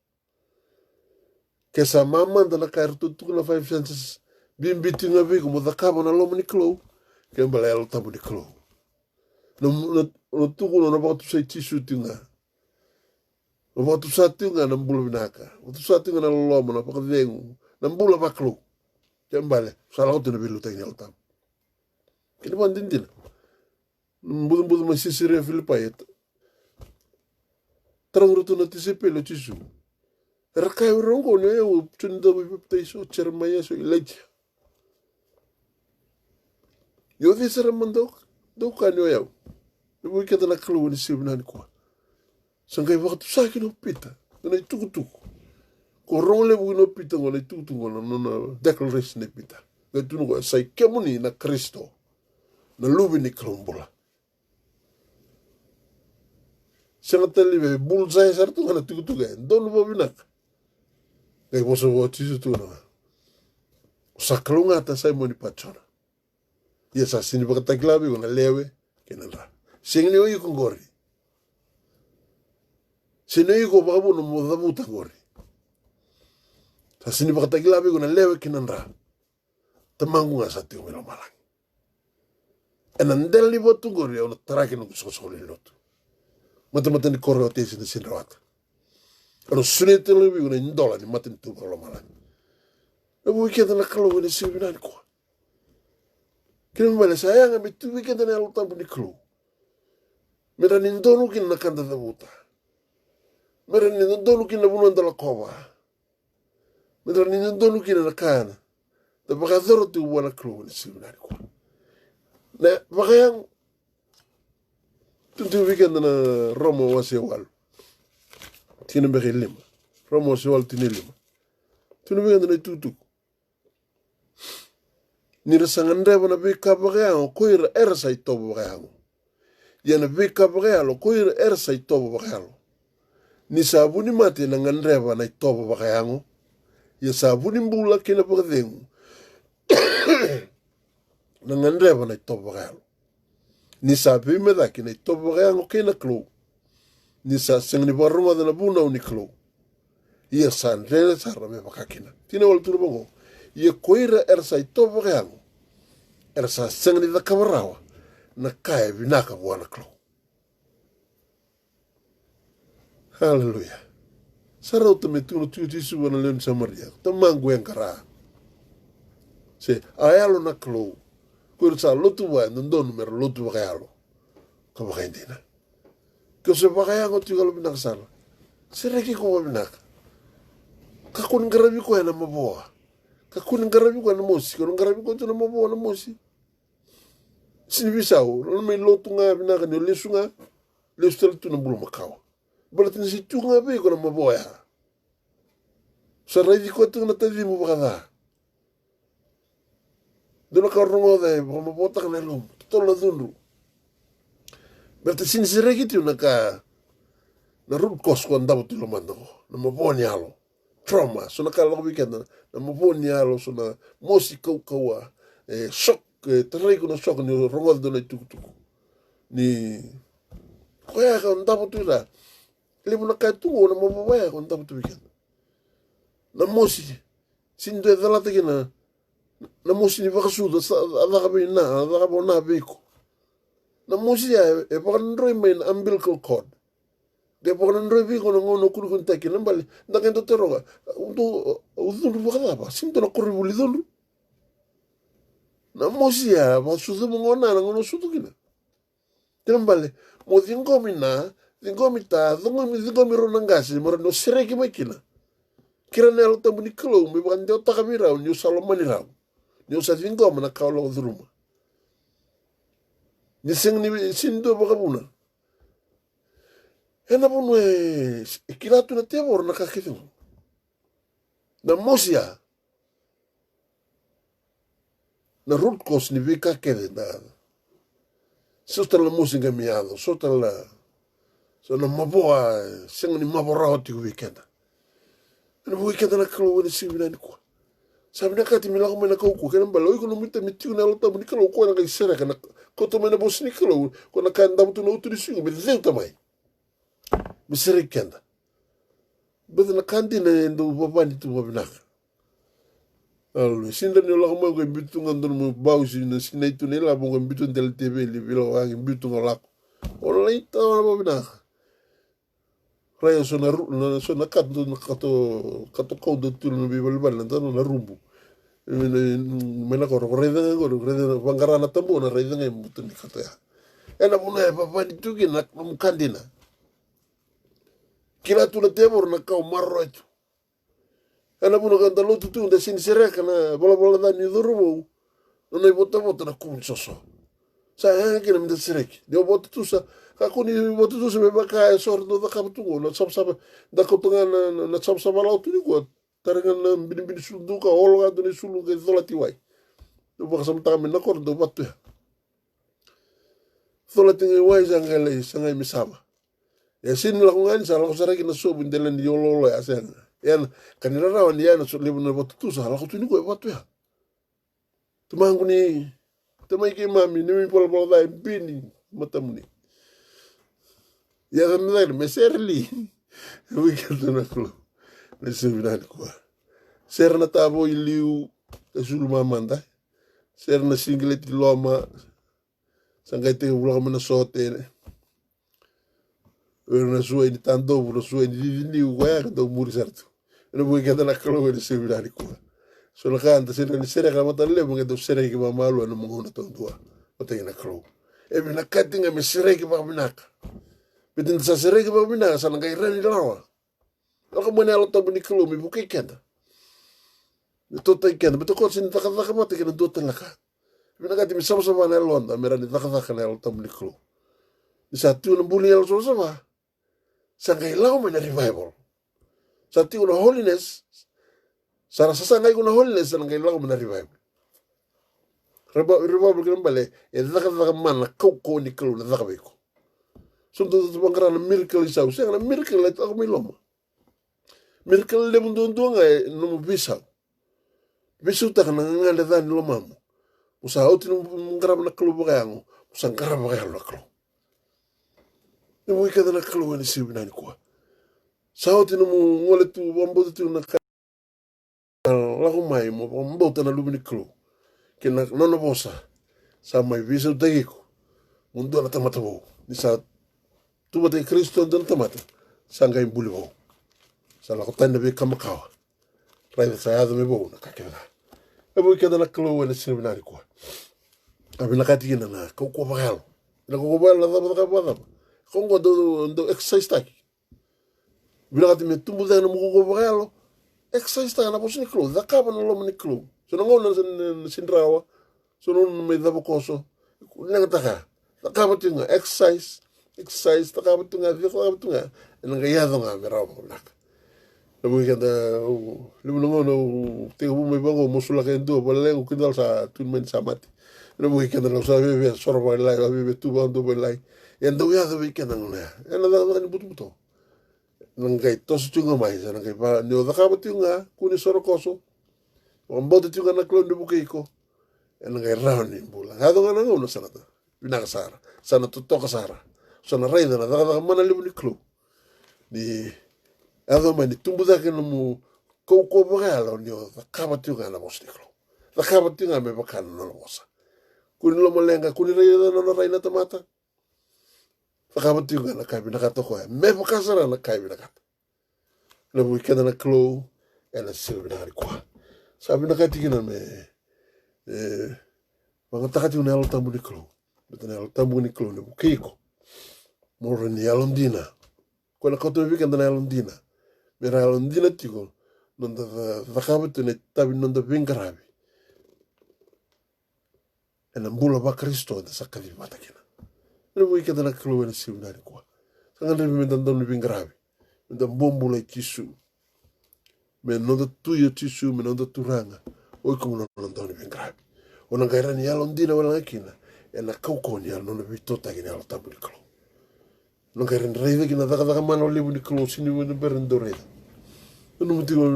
ke sa mama da na kar tu na 5 cents bimbi tinga bi ko mo da kabo na lo ni klo ke bala lo tabu ni klo no tuku no ba tu sai tisu tinga no ba tu sa tinga na mbulu binaka o tu sa tinga na lo mo na pa vengu na mbulu ba klo ke bala sa la ko tu na bilu tinga lo tam ke ni ban din mbudu ma sisire filipa yet trangroto na tisipe lo tisu rakai rongo no eu tunda bi ptaiso chermaya so ilaja yo disera mandok do kanyo eu eu kata na klo ni sibna ni kwa sangai waktu sakit no pita na tuku ko role bu no pita ngona tuku ngona no declaration ni pita na tu no sai kemuni na Kristo na lubi ni klombola Sengatali be bullseye sartu kana tukutuga. Don bobinak. Kay boso tisu tu na. Sakalunga ta sai moni pachona. Yesa sini bakataklabi kuna lewe kenara. Singni oyi kongori. Sini oyi ko babu no modabu tangori. Ta sini bakataklabi kuna lewe kenara. Tamangu nga sa tiyo milo malang. Enandeli botu gori ona taraki no kusosoli lotu. Mata ni koreo tesi na sinrawata. Ano sunete lewi kuna indola ni mata ni tuko lo malang. Na weekend na kalo wene sibinani kwa. Kini mbele sayanga mitu weekend na alo tampu ni kalo. Mera nindonu kina nakanda da buta. Mera nindonu kina bunanda la koba. Mera nindonu kina nakana. Da bakadoro tu wana kalo wene sibinani kwa. Na bakayang tuntu weekend na Romo wasi wal. Tine mbeke lima. Romo wasi wal tine lima. Tune weekend na tutu. Nira sangandre wana beka bakayang koira ersa itobo bakayang. Yana beka bakayalo koira ersa itobo bakayalo. Ni sabuni mati na ngandre wana itobo bakayang. Ya sabuni mbula kina bakadengu. Na ngandre wana itobo bakayalo. Ni sabi meda kina itobo bakayang kina klo. Ni sa sengni baruma dana buna uni klo. Ia sandre sarame bakakina. Tina wal turbango. Ia koira ersa itobo bakayang. Ersa sengni da kamarawa. Na kaya binaka wana klo. Hallelujah. Sarau tametunu tisu wana leon samaria. Tamangu yang kara. Se ayalo na klo. Koira sa lotu wa nandonu mera lotu bakayalo. Kabakaindina. Kasi bakayango tigalo binaka sala. Sereki ko binaka. Kakun garabi ko yana maboa. Kakun garabi ko yana mosi. Kakun garabi ko yana maboa na mosi. Sinibisau. Lalu may lotu nga binaka niyo lesu nga. Lesu tala tu na bulu makawa. Balatin si tu nga ba ko na maboa ya. Sa raidi ko ito na tabi mo bakada. Doon nakarongo dahil baka mabota ka na ilong. Totoo na doon. Berarti sinisireki tiyo na root cause ko ang dapat tiluman ako. Na mabuo niya alo. Trauma. So nakala ko weekend na mabuo niya alo. So na mosi kawa. Shock. Taray ko na shock. Ni rongol doon ay tukutuko. Ni kaya ka ang dapat tiyo. Ili mo na kaya tungo na mababaya ko ang dapat weekend. Na mosi. Sindoy dalatagi na mosi ni bakasuda. Adakabi na. Adakabi na biko. Na mosi ya, pakanandroy may na umbilical cord. Kaya pakanandroy biko na ngono kuri kuntaki. Nambali, nakento teroga. Udunru bakada ba? Sinto na kuri buli dunru. Na mosi ya, masudu mo ngona na ngono sudu kina. Tinambali, mo dingomi na, dingomi ta, dingomi ronangasi, marano sireki may kina. Kira na alta mo ni kilo, may bakan diyo takamiraw, niyo salomani raw. Niyo sa dingomi na kaulo ko dhuruma. Ni sing ni sindo bakabuna. Ena bunu ikilatu na tebor na kakitu. Na mosia. Na root cause ni vika kede na. Sota la mosinga miado. Sota la. So na maboa. Sing ni mabora hoti ku weekenda. Na weekenda na kalo wani sibina ni kwa. Sabi na kati milako mena kauku. Kena mbala. Oiko no mita mitiu na alota. Muni kalo kwa na kaisera. Kana koto mena bosi ni kalo. Kona kanda mutu na utu ni singo. Mita zeu tamai. Misere kenda. Bada na kandi na endo babani tu babinaka. Alwe. Sinda ni olako mga imbitu nga ndono mga bausi na sinaitu nila. Mga imbitu ndel TV. Bila wang imbitu nga lako. Ola ita wana babinaka. Raya so na kato kaudo tulu na bibalibal. Nantano na rumbu. Mena ko reda ko reda bangarana tambo na reda ngai mutu ni kato ya. Ena muna e papa ni tuki na mkandina. Kila tu na tebor na kau marro itu. Ena muna kanta lotu tu nda sini sereka na bola da ni dhurubo. Na bota na kun soso. Sa hanga kina mda sereki. Dio bota tu sa kakuni bota tu sa me baka e sordo da kaputungo na sapsapa da kotunga na sapsapa lau tu ni ko. Tarangan na bini sulu ka olo nga doon sulu ka thola tiwai. Do baka samtang min nakor do batu ya. Thola tinga iwai sangay misama. Ya sin la kungan sa la kusara kina so bindelen di yolo ya sen. Yan kanira rawan ya na so lebu na botu sa la kutuni ko watu ya. Tumangu ni tamai ki mami ni mi pol pol dai bini matamni. Ya kan na meserli. Weekend na klo. Na seminar ko. Ser na tabo iliu kasul mamanda. Ser na singlet loma sangkai te ulang mana sote. Na sua ini tando na sua ini liu ya kan muri sartu. Na weekend na klo na seminar ko. So la kanta sera ni sera kama talle mo ngedo sera ki mamalu na mo na tondua. O te na klo. E me na katinga me sera ki ba minaka. Bitin sa sera ki ba minaka sa ngai rani lawa. Ako mo na lo tabu ni klo mi bukai kenda. Ito tay kenda beto ko sin taka mate kena do talaka. Bina kati mi sama sama na londa mera ni taka na lo tabu ni klo. Ni sa tu na buli lo sama. Sa ngai lawa me na revival. Sa tu na holiness Sara sasa ngai kuna holiness na ngai lago na revival. Revival kina bale e daka man na kau ni klo na daka beko. Sunto tu bangara na miracle isa usa na miracle la ta mi loma. Miracle le mundo ndo ngai no bisa. Bisu ta kana ngai le dan lo mamu. Usa oti no ngara na klo bagango. Usa ngara bagango na klo. Ni mo ikada na klo ni sibina ni kwa. Sa oti no ngole tu bombo tu na lagu mai mo mbota na lumini klo ke na nono bosa sa mai viso tegiko mundo na tamata bo ni sa tu bate Kristo dan tamata sa ngai buli bo sa la kotanda be kamakawa rai sa ya me bo na kakela e bo ikada na klo na seminari ko abi na katina na ko bagal na ko bagal na da ba kongo do exercise taki bila kati me tumbu da na mo ko bagal exercise ta na posini klo da ka na lo mani klo so no ngona sindrawa so no me da bokoso na ta ka da ka tinga exercise ta ka tinga vi ka tinga na ga ya nga vera mo nak lo mo ka da lo mo no te mo me bango mo sula ka ndo ba le ko dal sa tun men samati lo mo ka da no sa ve so ro ba lai ve tu ba ndo ba lai ya ndo ya da we ka na na da ni butu ngai tosu tunga mai sa ngai pa ni o daka tunga kuni soro koso o mbote tunga na klon de bukeiko en ngai rauni bula hado ngana ngono sanata binaka sara sana to toka sara sana raida na daka mana libu ni klo ni hado mani tumbu daka no mu ko bogalo ni o daka tunga na bos ni klo daka tunga me bakana no bosa kuni lo molenga kuni raida no raina tamata Whakamatūnga na kai binaka toko e. Me whakasara na kai binaka. Na mui kena na klo e na sila binakari kua. Sa binaka tikina me mga takati una alo tambu ni klo. Bita na alo tambu ni klo ne bukeiko. Mora ni alondina. Kona koto vika na alondina. Mera alondina tiko. Nonda whakamatu ne tabi nonda vingarabi. E na mbula ba Kristo da sakali matakina. Ele mo ikata na klo na siu na kwa. Sanga le me dan don bin grave. Me dan bombo le tisu. Me no da tuyo tisu me no da turanga. Oi como no don bin grave. Ona gaira ni alondina wala ngakina. E na kauko ni al no vitota ki ni al tabu klo. No gaira rei ki na daga mano le ni klo sini wona berendore. No mo digo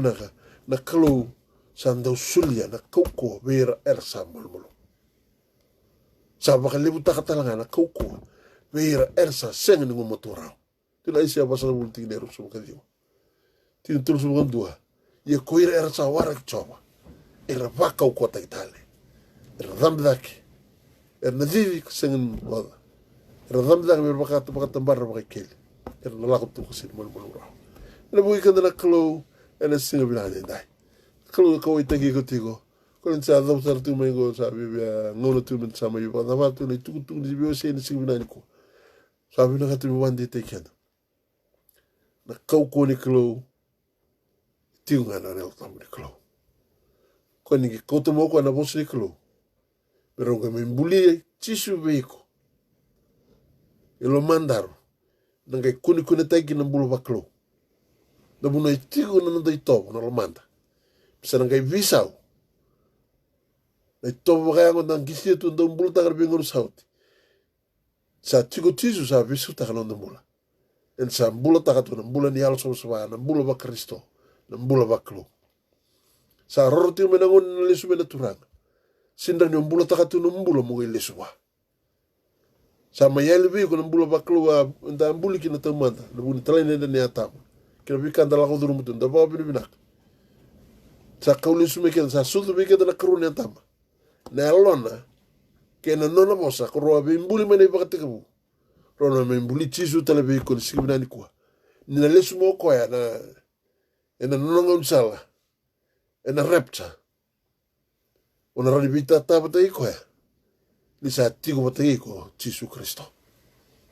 na klo sanda usulia na kauko vera ersa molmolo. Sa bakalibu takatalanga na kauko veira ersa senga ningo motorao tila isi abasa na multi nero so kadio tin tul so gondua ye koira ersa wara choba era vaka ko ta itale era damdaki era nadivi senga moda era damdaki me baka tambar baka kel era la ko tu sin mol ra na bui kan na klo ena singa bilane dai klo ko itagi ko tigo Kung sa adoptar tu may go sabi biya ngono tu men sama yu pa dapat tu ni tu ni biyo sa ni signa ni ko sabi na katu wandi te kena na kau ko ni klo tiu nga na rel tamu ni klo ko ni ko to mo ko na bos ni klo pero nga me mbuli tisu veiko elo mandaro na ngai kuni tagi na mbulu ba klo na buno itigo na ndai to na lo manda bisa ngai visau na tobo kaya ngo nang kisi tu ndong bulu takar bingur sauti sa tigo tisu sa visu takar ndong bula En sa mbula takatu na mbula ni also sa na mbula ba Kristo na mbula ba klo. Sa roroti menangon na lesu mena turang. Sinda ni mbula takatu na mbula mo lesu ba. Sa mayele bi ko na mbula ba klo wa nda mbuli kina tamanda na buni talene na ni atam. Kina bi kan dala ko duru mutun da ba binak. Sa kauli sume ken sa sudu bi ke na karuni atam. Na lona kena nona mosa ko ro bi mbuli mena ba katikabu. Rona me mbuli chisu talabe ko sikibna ni kwa. Ni na lesu mo ko ya na ena nonga unsala. Ena repta. Ona rani bita tabata iko ya. Ni sa tigo bata iko chisu Kristo.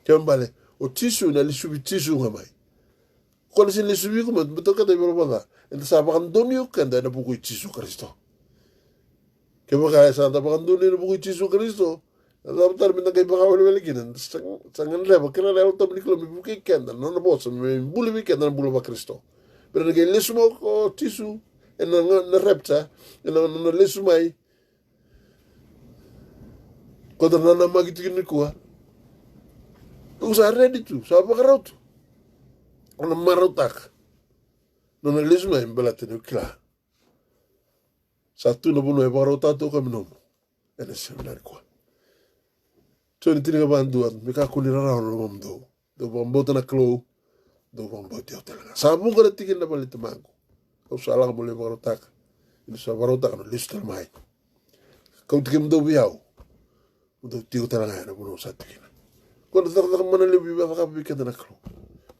Kembale o chisu na lisubi chisu ngamai. Ko sin lisubi ko matoka ta bolo bada. Enta sa bakandoni o kanda na buku chisu Kristo. Kembale sa ta bakandoni na buku chisu Kristo. Adaptar minta kay baka wala wala kinan sangan leba kena lelo tabli kilo mi buki kenda no na bosa mi buli mi kenda na bulu ba Kristo pero nagay lesu mo ko tisu en na repta en na lesu mai ko na magiti ni kuha usa ready tu sa ba karot ona marotak no na lesu mai belate no kila satu no bunu e barota to kam no en seminar kuha. So ni tini ka banduan, mika kulira rao no mamdo. Do bambota na klo, do bambota hotel. Sabu ka tikin na palit mango. Kau salah ka muli barotak. Ini sa barotak no listal mai. Kau tikim do biao. Do tiyo talaga na puno sa tikin. Kau tak mana lebih ba ka bikin na klo.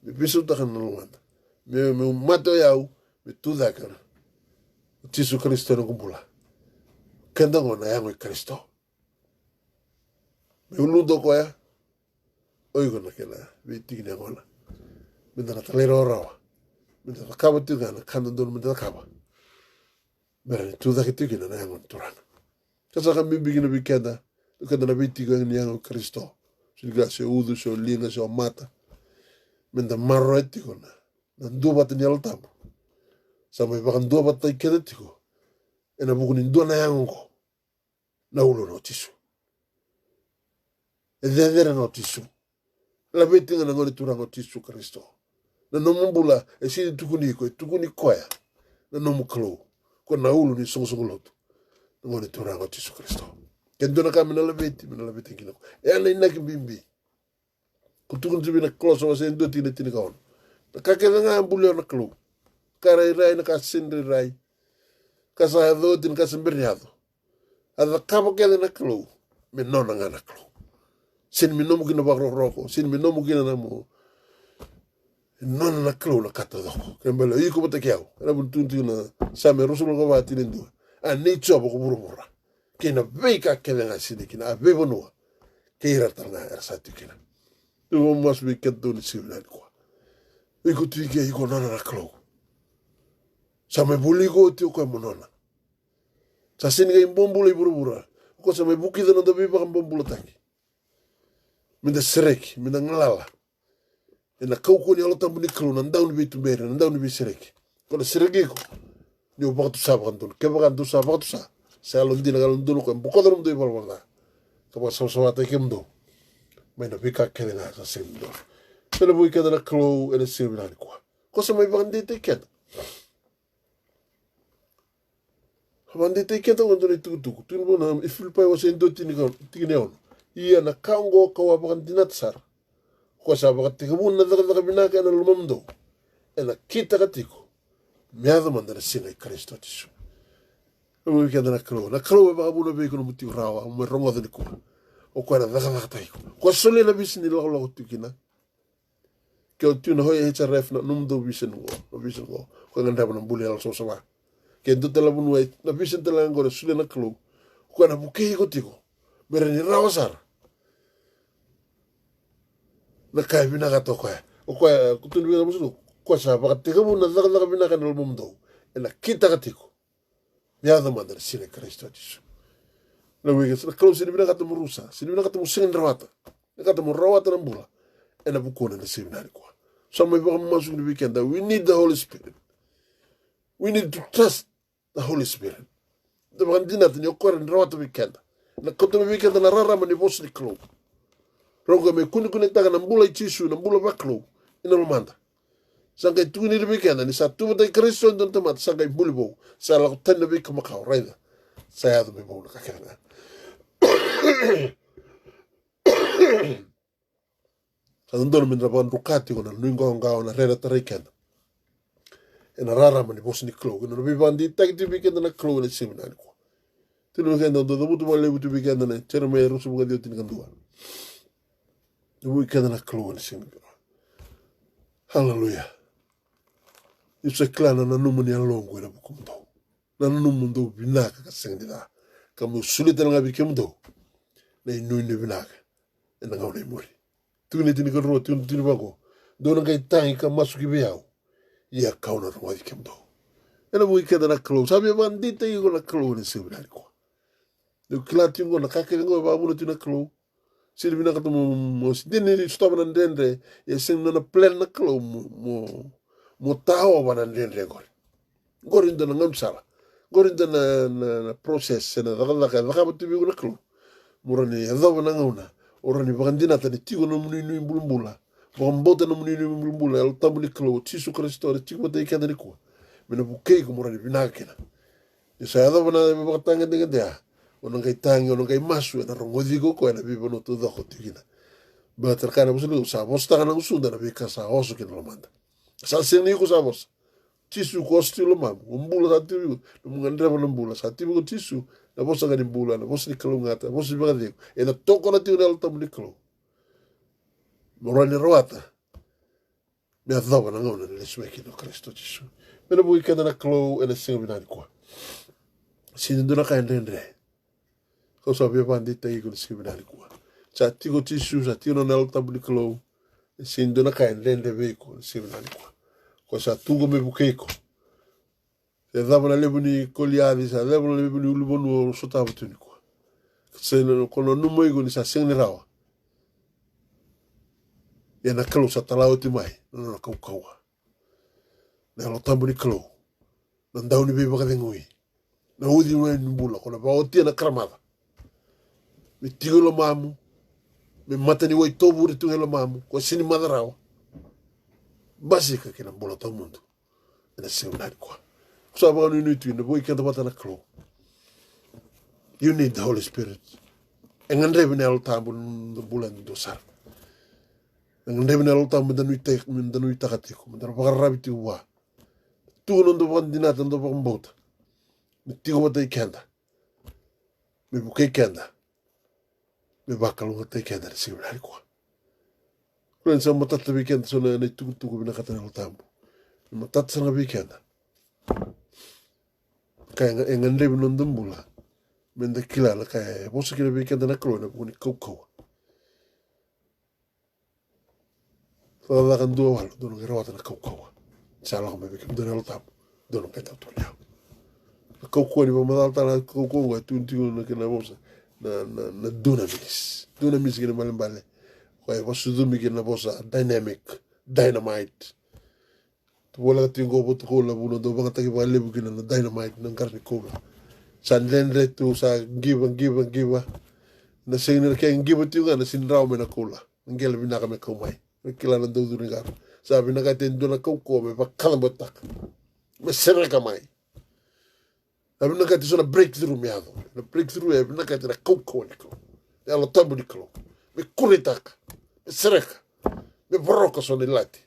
Mi bisu takan na lumanda. Mi mato yao, mi tuda ka na. Tisu Kristo no kumpula. Kenda ko na yango Kristo. Me uludo ko ya. Oigo na kena. Viti ni ngona. Minta na talero rawa. Minta na kaba tuga na kanda doon minta na kaba. Mera ni tuda kituki na yangon turana. Kasa kami bigina bikenda. Kanda na viti ko ni yangon Kristo. Siliga se udu, se linga, se mata. Minta marro etiko na. Nanduwa tani altamu. Sama ibakan dua batai keda tiko. Ena buku ni dua na yangon ko. Na ulo no tisu. E dedera no tisu. La beti nga ngoni turanga tisu Kristo. Na nomu bula e sini tukuni koya. Na nomu klo. Ko na ulu ni songo lotu. Ngoni turanga tisu Kristo. Kendo na kami na la beti kina ko. E ana inaki bimbi. Kutukun tibi na klo so wase ndo tine kaon. Na kakeda nga ambulio na klo. Karai rai na kasindri rai. Kasahado tin kasemberiado. Ada kama keda na klo. Me nona nga na klo. Sin mi nomu kina bakro roko, sin mi nomu kina namo. Non na klo na kata doko. Kembele iko bata kiao. Era buntunti na same rusulo ko bati nendo. A nei chobo ko burumura. Kina beika kele nga sidi kina a bebonua. Keira tanga era satu kina. Tu mas bi kedo ni sibla ko. Iko tuike iko nona na klo. Same buli ko ti ko monona. Sa sin ga imbombula burumura. Ko same buki da na dabi ba imbombula tangi. Minda sereki, minda ngalala. E na kauko ni alotambu ni klo, nandau ni bitu bere, nandau ni bitu sereki. Kona sereki ko, ni upakatu sa bakantono. Keba kanto sa, bakatu sa. Sa alondina kalondono ko, mbukoda rumdo i balwala. Kaba sawata i kemdo. Maina bika kene nga sa semdo. Pena bui keda na klo, ene seminari kwa. Kosa mai bakandete keda. Bakandete keda kondone tukutuku. Tuni bona, ifilipai wasa endo tini ono. Ia na kaungo kawa bakan dinatsar. Ko sa bakat tikabun na daga binaka na lumamdo. E na kita katiko. Miado manda na singa i Kristo tisu. Ewe kia na kalo. Na kalo e baka buna beiko na muti urawa. Ume rongo dhani kuwa. O kwa na daga taiko. Kwa soli na bisi ni lako tukina. Kia o tiu na hoi HRF na numdo bisi ngo. Na bisi ngo. Kwa ngandaba na mbuli ala sosawa. Kia ndo tala bunu wait. Na bisi tala ngore suli na kalo. Kwa na bukei ko tiko. Mera ni rawa sara. Na kai binaka to kwa. O kwa kutunu binaka musudu. Kwa sa baka tikabu na daga binaka na lumamdo. E na kita katiko. Miado manda na sine Kristo tisu. Na wege na kalo sini binaka tamu rusa. Sini binaka tamu singin rawata. Naka tamu rawata na mbula. E na bukona na seminari kwa. So may baka mamasuk ni weekend. We need the Holy Spirit. We need to trust the Holy Spirit. Da baka hindi natin yung kwa rin rawata weekend. Na koto na weekend na rarama ni boss ni klo. Roga me kuni taga na mbula i tisu, na mbula baklo. ina lo manda sangkai tuni de bekenda ni sa tu de kristo don tamat sangkai bulbo sa la tan de ka makau raida sa ya de bo ka kena sa don min rabon rukati ona ningo ngao na rera tarikenda ena rara mani bosni klo no bi bandi tag de bekenda na klo na simna ko tinu kenda do mutu male mutu bekenda na cherme rusu buga dio tin kandua do bekenda na klo na simna hallelujah. Isa klana na numu ni alongo ina bukumdo. Na numu ndo binaka ka sengdida. Kamu sulita nga bikemdo. Na inu inu binaka. Ina nga ule muri. Tuni tini ka roa tuni bako. Dona nga itangi ka masuki biyao. Ia kauna runga bikemdo. Ina mui keda na klo. Sabi ya bandita iko na klo ni sibu nani kwa. Nyo kilati yungo na kakiri ngo ba muna tina klo. Siri binaka tu mo dini stop na ndendre. Ya sing na plan na klo mo tao wana ndendre gori. Gori nda na ngamsala. Gori nda na process na daka batibi kuna klo. Murani adhabu na ngauna. Orani bakandina tani tigo na muni nui mbulumbula. Bakambota na muni nui mbulumbula. Alo tabu ni klo. Tisu kristo na tigo bata ikanda ni kuwa. Mina bukei kumurani binakina. Isa adhabu na bakatanga dengan dia. Onangai tangi, onangai masu. Na rongodhi koko na biba no tu dhako tigina. Batarkana musulu sa. Mosta kana usunda na bika sa oso kina lomanda. Sa sing ni ko sa bos. Tisu ko stilo mam. Umbula sa tibi. Mungandra mo umbula sa tibi ko tisu. Na bosa ngani mbula na bosa ni kalungata. Bosa ni bagadi. E na toko na tibi na alta ni kalu. Morani roata. Me adhaba na ngona ni lesweki no Kristo tisu. Mena bui kada na kalu e na singa binani kwa. Sindu na kain rendre. Ko sa bia bandita i ko na singa binani kwa. Sa tigo tisu sa tigo na alta ni kalu. Sindu na kain rendre veiko na singa binani kwa. Ko sa tungo me bukeiko. Se dava na lebu ni koliadi sa lebu na lebu ni ulubonu o sotava tuni kwa. Se kono numo igo ni sa sengni rawa. E na kalu sa talao ti mai. Na kaukaua. Na alo tambu ni kalu. Na ndau ni beba kadengui. Na udi mwe ni mbula. Kona pa otia na karamada. Me tigo lo mamu. Me mata ni wai tobu uri tunge lo mamu. Kwa sini madarawa. Basika kina mbula tau mundu. Ina singa nani kwa. So about you boy can't about a crow. You need the Holy Spirit. And I'm living all time the bull and do sar. And I'm living all time with the new take me the new takatikum, the rabbit you wa. Two on the one dinner and the one boat. Me tigo what they can't. Me bouquet can't. Me bacalo what they can't see right qua. When some at the weekend, so I took to go in a cathedral tambo. That's on a weekend. Kaya ngan rebe non dambula menda kila la kaya bosa kila weekend na krona puni koko fa la kan do wal do ngi rawata na koko sala ko be do na lota do no kata to ya koko ni mo dalta na koko wa tunti no ke na bosa na dunamis ke na mbale kaya bosa dumi ke na bosa dynamite wala tingo bot ko la buno do banga tagi wale bugina na dynamite nang karni ko san lendre tu sa give na singner ke give tu na sin raw me na kula ngel bina ka me ko mai kila na do du ngar sa bina ka ten do na ko me ba kala botak me sere ka mai abina ka tisona breakthrough me ado na breakthrough e bina ka tena ko ni ko ya lo tabu ni ko me kuritak me sere ka me boroko so ni lati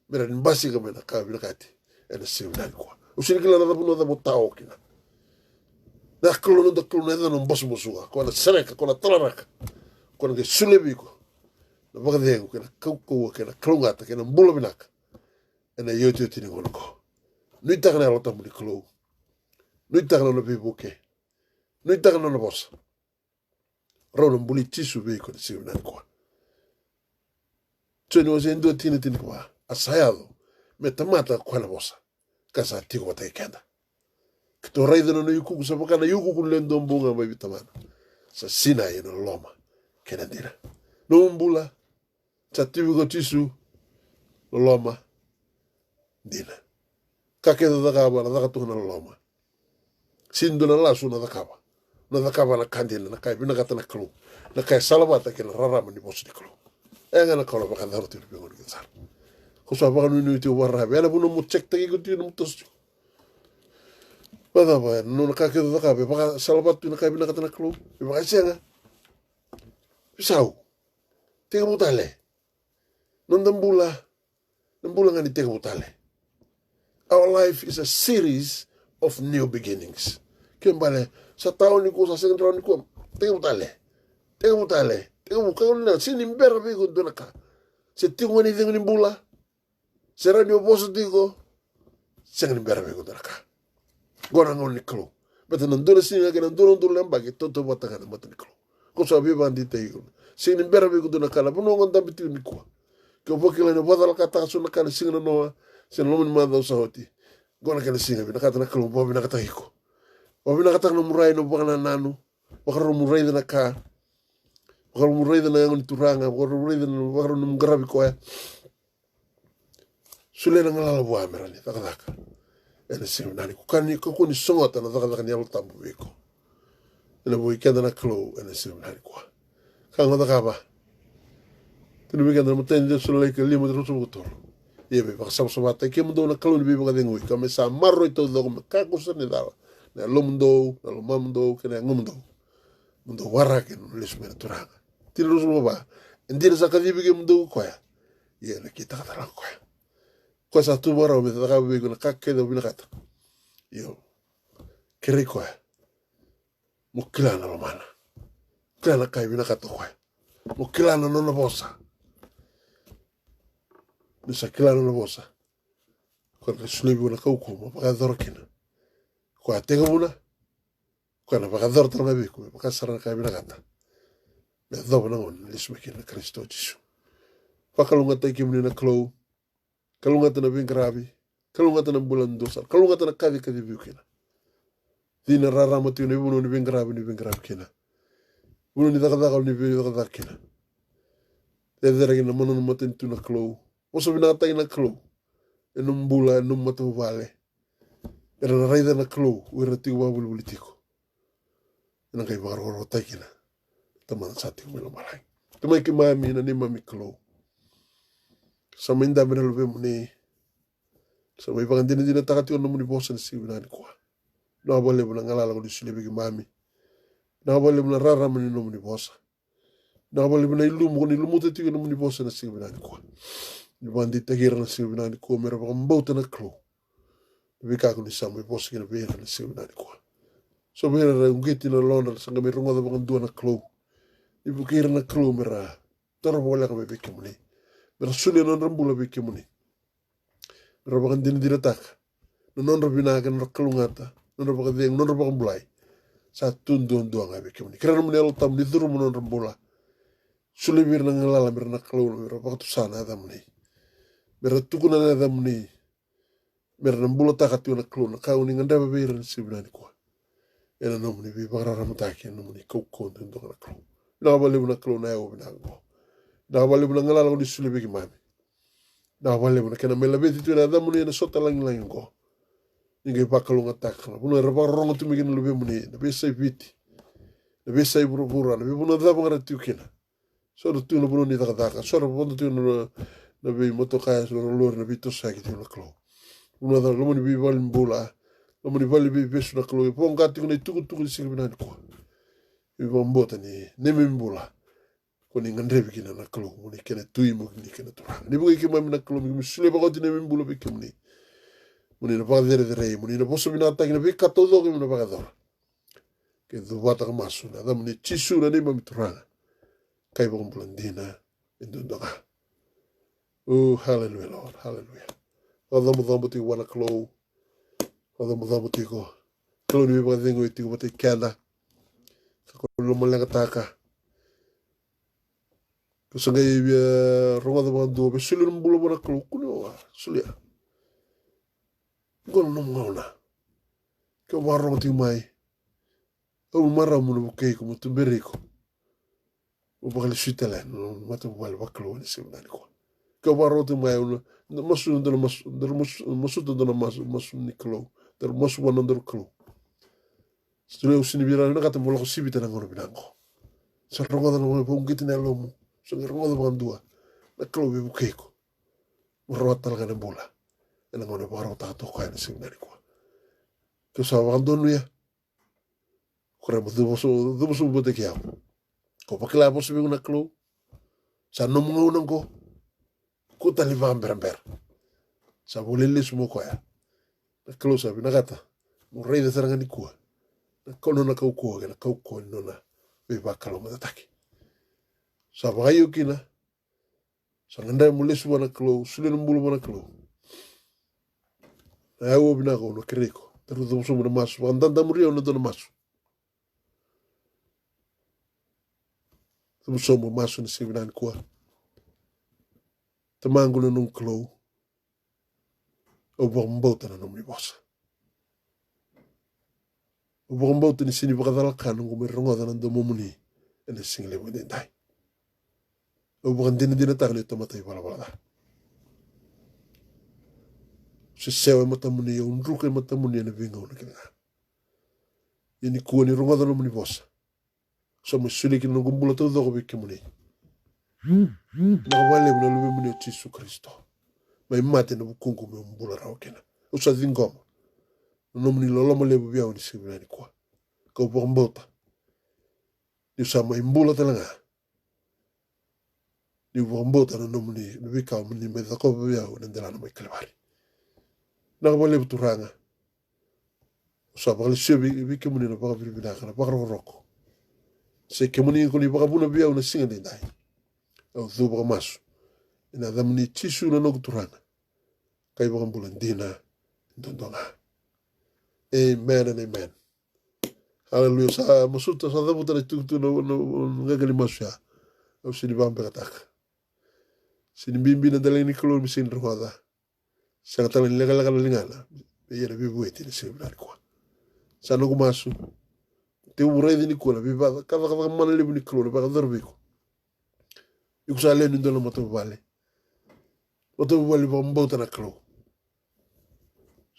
mera ni basi ka mena ka bilakati ena siunani kwa usini kila na buno da botao kina na klono da klono da no bosu bosuga ko na sereka ko na talaraka ko na sulebiko na bagadengo kina kauko kina klongata kina mbulo binaka ena yote tini ko nui takana lo tambu ni klo nui takana no bibuke nui takana no bosa rono mbuli tisu biko ni siunani kwa tuni wazendo tini kwa asayado me tamata kwa na bosa kasa tigo bata ikenda kito raida no yuku sa baka na yuku kun lendo mbunga mai bitamana sa sina ina loma kena dira no mbula sa tigo tisu loma dina kakedo da kaba na da na loma sindo na lasu na da kaba na kandina na kai bina kata na klu na kai salabata kena rarama ni bosi di klu enga na kola baka da rotu bi ngor gitsar ko sa ba no ni ti warra be ala buno mo check tagi ko ti no tos pada ba no ka ke do ka be ba salbat tu na ka bi na ka na klo be ba senga pisau tega butale non dambula ngani tega butale. Our life is a series of new beginnings. Kembali sa tahun ni ko sa sentro ni ko tega butale tega mo na sini mbera be ko do na ka se tingo ni tingo ni bula sera ni boso digo sengni mbera be ko do na ka gona ngon ni klo beta nan dole sini ga nan dole lamba ke toto bota ga mata ni klo ko sa be bandi te ko sini mbera be ko do na kala buno ngon tambi ti ni ko ko pokila no bota ka ta so na kala singna no sen lomun ma do sahoti gona kala singa be na ka ta na klo bo be na ka ta hiko bo be na ka ta no murai no bana nanu bakaro murai na ka bakaro murai na ngon turanga bakaro murai na bakaro num garabi ko ya sule na ngala bo amera ni ta ka ene sing nani ko kani ko ni songota na ta ni alta bu beko ene bo ikenda na klo ene sing nani ko ka ngota ka ba tinu weekend mo tende sule ke limo de so motor yebe ba sa so bata ke mo do na klo ni be ba dengo ka me sa marro ito do me ka ko se ne da na lomdo na lo mamdo ke na ngumdo mundo warra ke no les mera turanga tinu so ba ndira sa ka dibi ke mundo ko ya ye na kita ka ta ko ya ko sa tu bora me ta be ko na ka ke do bina kata yo kere ko ya mo kilana lo mana kilana kai bina kata ko ya mo kilana no bosa bisa kilana no bosa ko ka sulebi na ka ko mo pa dorkina ko atega buna ko na pa dor tra be ko pa sara kai bina kata me do na on lisme ke na Kristo Jesu pa kalunga tai ke na klo kalunga tana bin gravi kalunga tana bulan dosa kalunga tana kadi bukina dina rara mati ni buno ni bin gravi kina buno ni daga ni bin daga kina dedera kina mono no matin tu na klo oso bina tai na klo enum bula enum matu vale era na raida na klo wera ti wa bulu politiko ena kai baro tai kina taman sati mo malai tamai ke mami na ni mami klo sa minda bena lobe muni sa mai pangan dina takati on muni bosan si bina ni kwa no bole buna ngala ko disile bigi mami no bole buna rara muni no muni bosa no bole buna ilumu ni lumu te tigi no muni bosan si bina ni kwa ni bandi tagira na si bina ni kwa mera mbauta na klo bi ka ko ni sa mai bosa kina bena na si bina ni kwa so bena na ngiti na lona sa ngamai runga da bangan dua na klo ni bukira na klo mera toro bole ka be biki muni mera sule non rambula biki muni mera bakan dina tak non robina kan kalungata non bakan deng non bakan bulai sa tundun doang biki muni kira muni al tam di turu non rambula sule bir na ngalala mera na kalung mera bakan tusana ada muni mera tukuna ada muni mera rambula takati na kalung na kau ni nganda bir si binani kwa ena no muni bi bakara ramutaki no muni kau kon tundun na kalung na bale na kalung na yo binango da wale buna ngala ko disule bigi mami da wale buna kena mela beti tu na da muni na sota lang ko ninge pakalo ngatak buna raba rongo tu migi lebe muni na be sai biti na be sai buru na be buna da bangara tu kena so do tu no buna ni da so ro buna tu na be moto kaya so lor na bito sa ki tu na klo buna da lo muni bi wal mbula lo muni wal bi besu na klo po ngati ko ni tu sigi bina ko bi bombota ni nemi mbula koni ngandre bikina na klo muni kena tui mo ni kena turang ni bugi ki mam na klo mi sule ba goti ne mbulo bikim muni na ba dere muni na boso bina ta kina bika todo ki na ba dor ke do bata ka masu na da muni chisu na ni mam turang kai ba mblandina indu doga oh hallelujah lord hallelujah oda mo dhambo ti wana klo oda mo dhambo ti ko klo ni ba dengo ti ko te kanda ko lo mo lenga taka Kusanga ibia ronga da bandu be sulu mbulo bona klo kuno sulia. Gono no ngona. Ke waro ti mai. O mara mo no ke ko mutu beriko. O bakal sutela no matu wal baklo ni simani ko. Ke waro ti mai no masu ndo masu ndo masu ni klo. Der masu wana ndo klo. Stule usini bira na kata mo lo sibita na ngono binango. Sa ronga da no po ngiti na lomo. So ngerongo da bandua na klo be bukeko Rota la bula. Ena ngone baro ta to kwa ni sing nari kwa. Ke sa abandonu ya. Kore mo dubo so bote kia. Ko pakila po sibi una klo. Sa no mga unang ko. Ko tali vamber. Sa bolele sumo kwa ya. Na klo sa binagata. Mo rei de saranga ni kwa. Na kono na kau kwa na kau kwa no na. Beba kalo matataki. Sa bagayo kina. Sa nganda mo lesu wana klo. Sule numbulu wana klo. Na awo binako no kiriko. Taru dubo so muna masu. Wandanda muria ono dona masu. Dubo so muna masu ni sibinan kwa. Tamangulo nung klo. O mbauta na nung bosa. O mbauta ni sini bakadalaka nung kumirongoda ng domomuni. Ene single mo din tayo. O dina takli tomatay wala. Si sewa matamuni yung ruke matamuni na bingaw na kina. Ini kuwa ni rongoda ng muni bosa. So mo sulikin ng gumbula to do ko bikimuni. Nakawale mo na lubi muni o Jesu Kristo. May mati na bukungu mo mbula raw kina. Usa dingoma. Nomuni loloma lebu biyaw ni sibina ni kwa. Kau mbauta. Ni sama imbula talaga. Ni mbauta na nomuni nubikaw muni may dako biyaw nandala na may kalabari. Nakawale buturanga. Usa bakali siya bikimuni na baka bilibinaka na baka roko. Se kemuni ko ni baka buna biyaw na singa din dahil. Au dhuba masu. Ina dhamni tisu na nokuturanga. Kaya baka mbulan dina. Ndondonga. Amen and amen. Hallelujah. Sa masuta sa dhabuta na tukutu na ngagali masu ya. Au sinibambe kataka. Sinibimbi na dalay ni kulor misin rohada. Sa katalang nilagalakal na lingala. Iya na bibueti na sinibinari kwa. Sa nogu masu. Te uray din ni kula. Bibada. Kada manalibu ni kulor. Baka dharbiko. Iku sa lenu ndola matubale. Matubale baka mbauta na klo.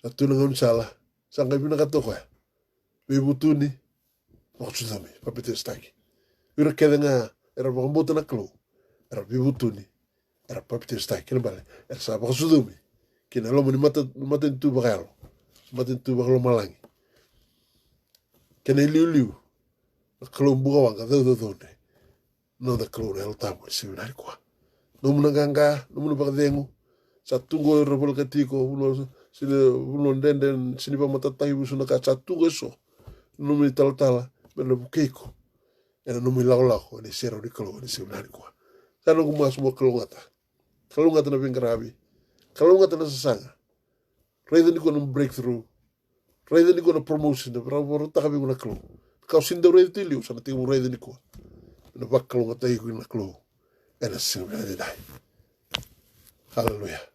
Sa tunangan salah. Sangka pinakatoko ya. Bibutuni. Maksudami. Papite staki. Ira keda nga. Era baka mbauta na klo. Era bibutuni. Era papite staki. Kina bale. Era sa baka sudumi. Kina lomo ni maten tu baka yalo. Maten tu baka lomalangi. Kina iliu. Na klo mbuka wanga. Dode. No da klo na eltamu. Siminari kwa. Nomu na ganga. Nomu na baka dengu. Sa tungo robol katiko. Uno ndenden sini pa matatahi busuna ka satu geso numi tala mena bukeiko ena numi lao ni sero di kalo ni sebenari kwa sana kuma semua kalungata na bingarabi kalungata na sasanga raiden di kono breakthrough raiden di kono promotion na bro ta kabi kuna kalo kau sindo raiden tiliu sana timu raiden di kwa na bak kalungata iku na kalo ena sebenari dai hallelujah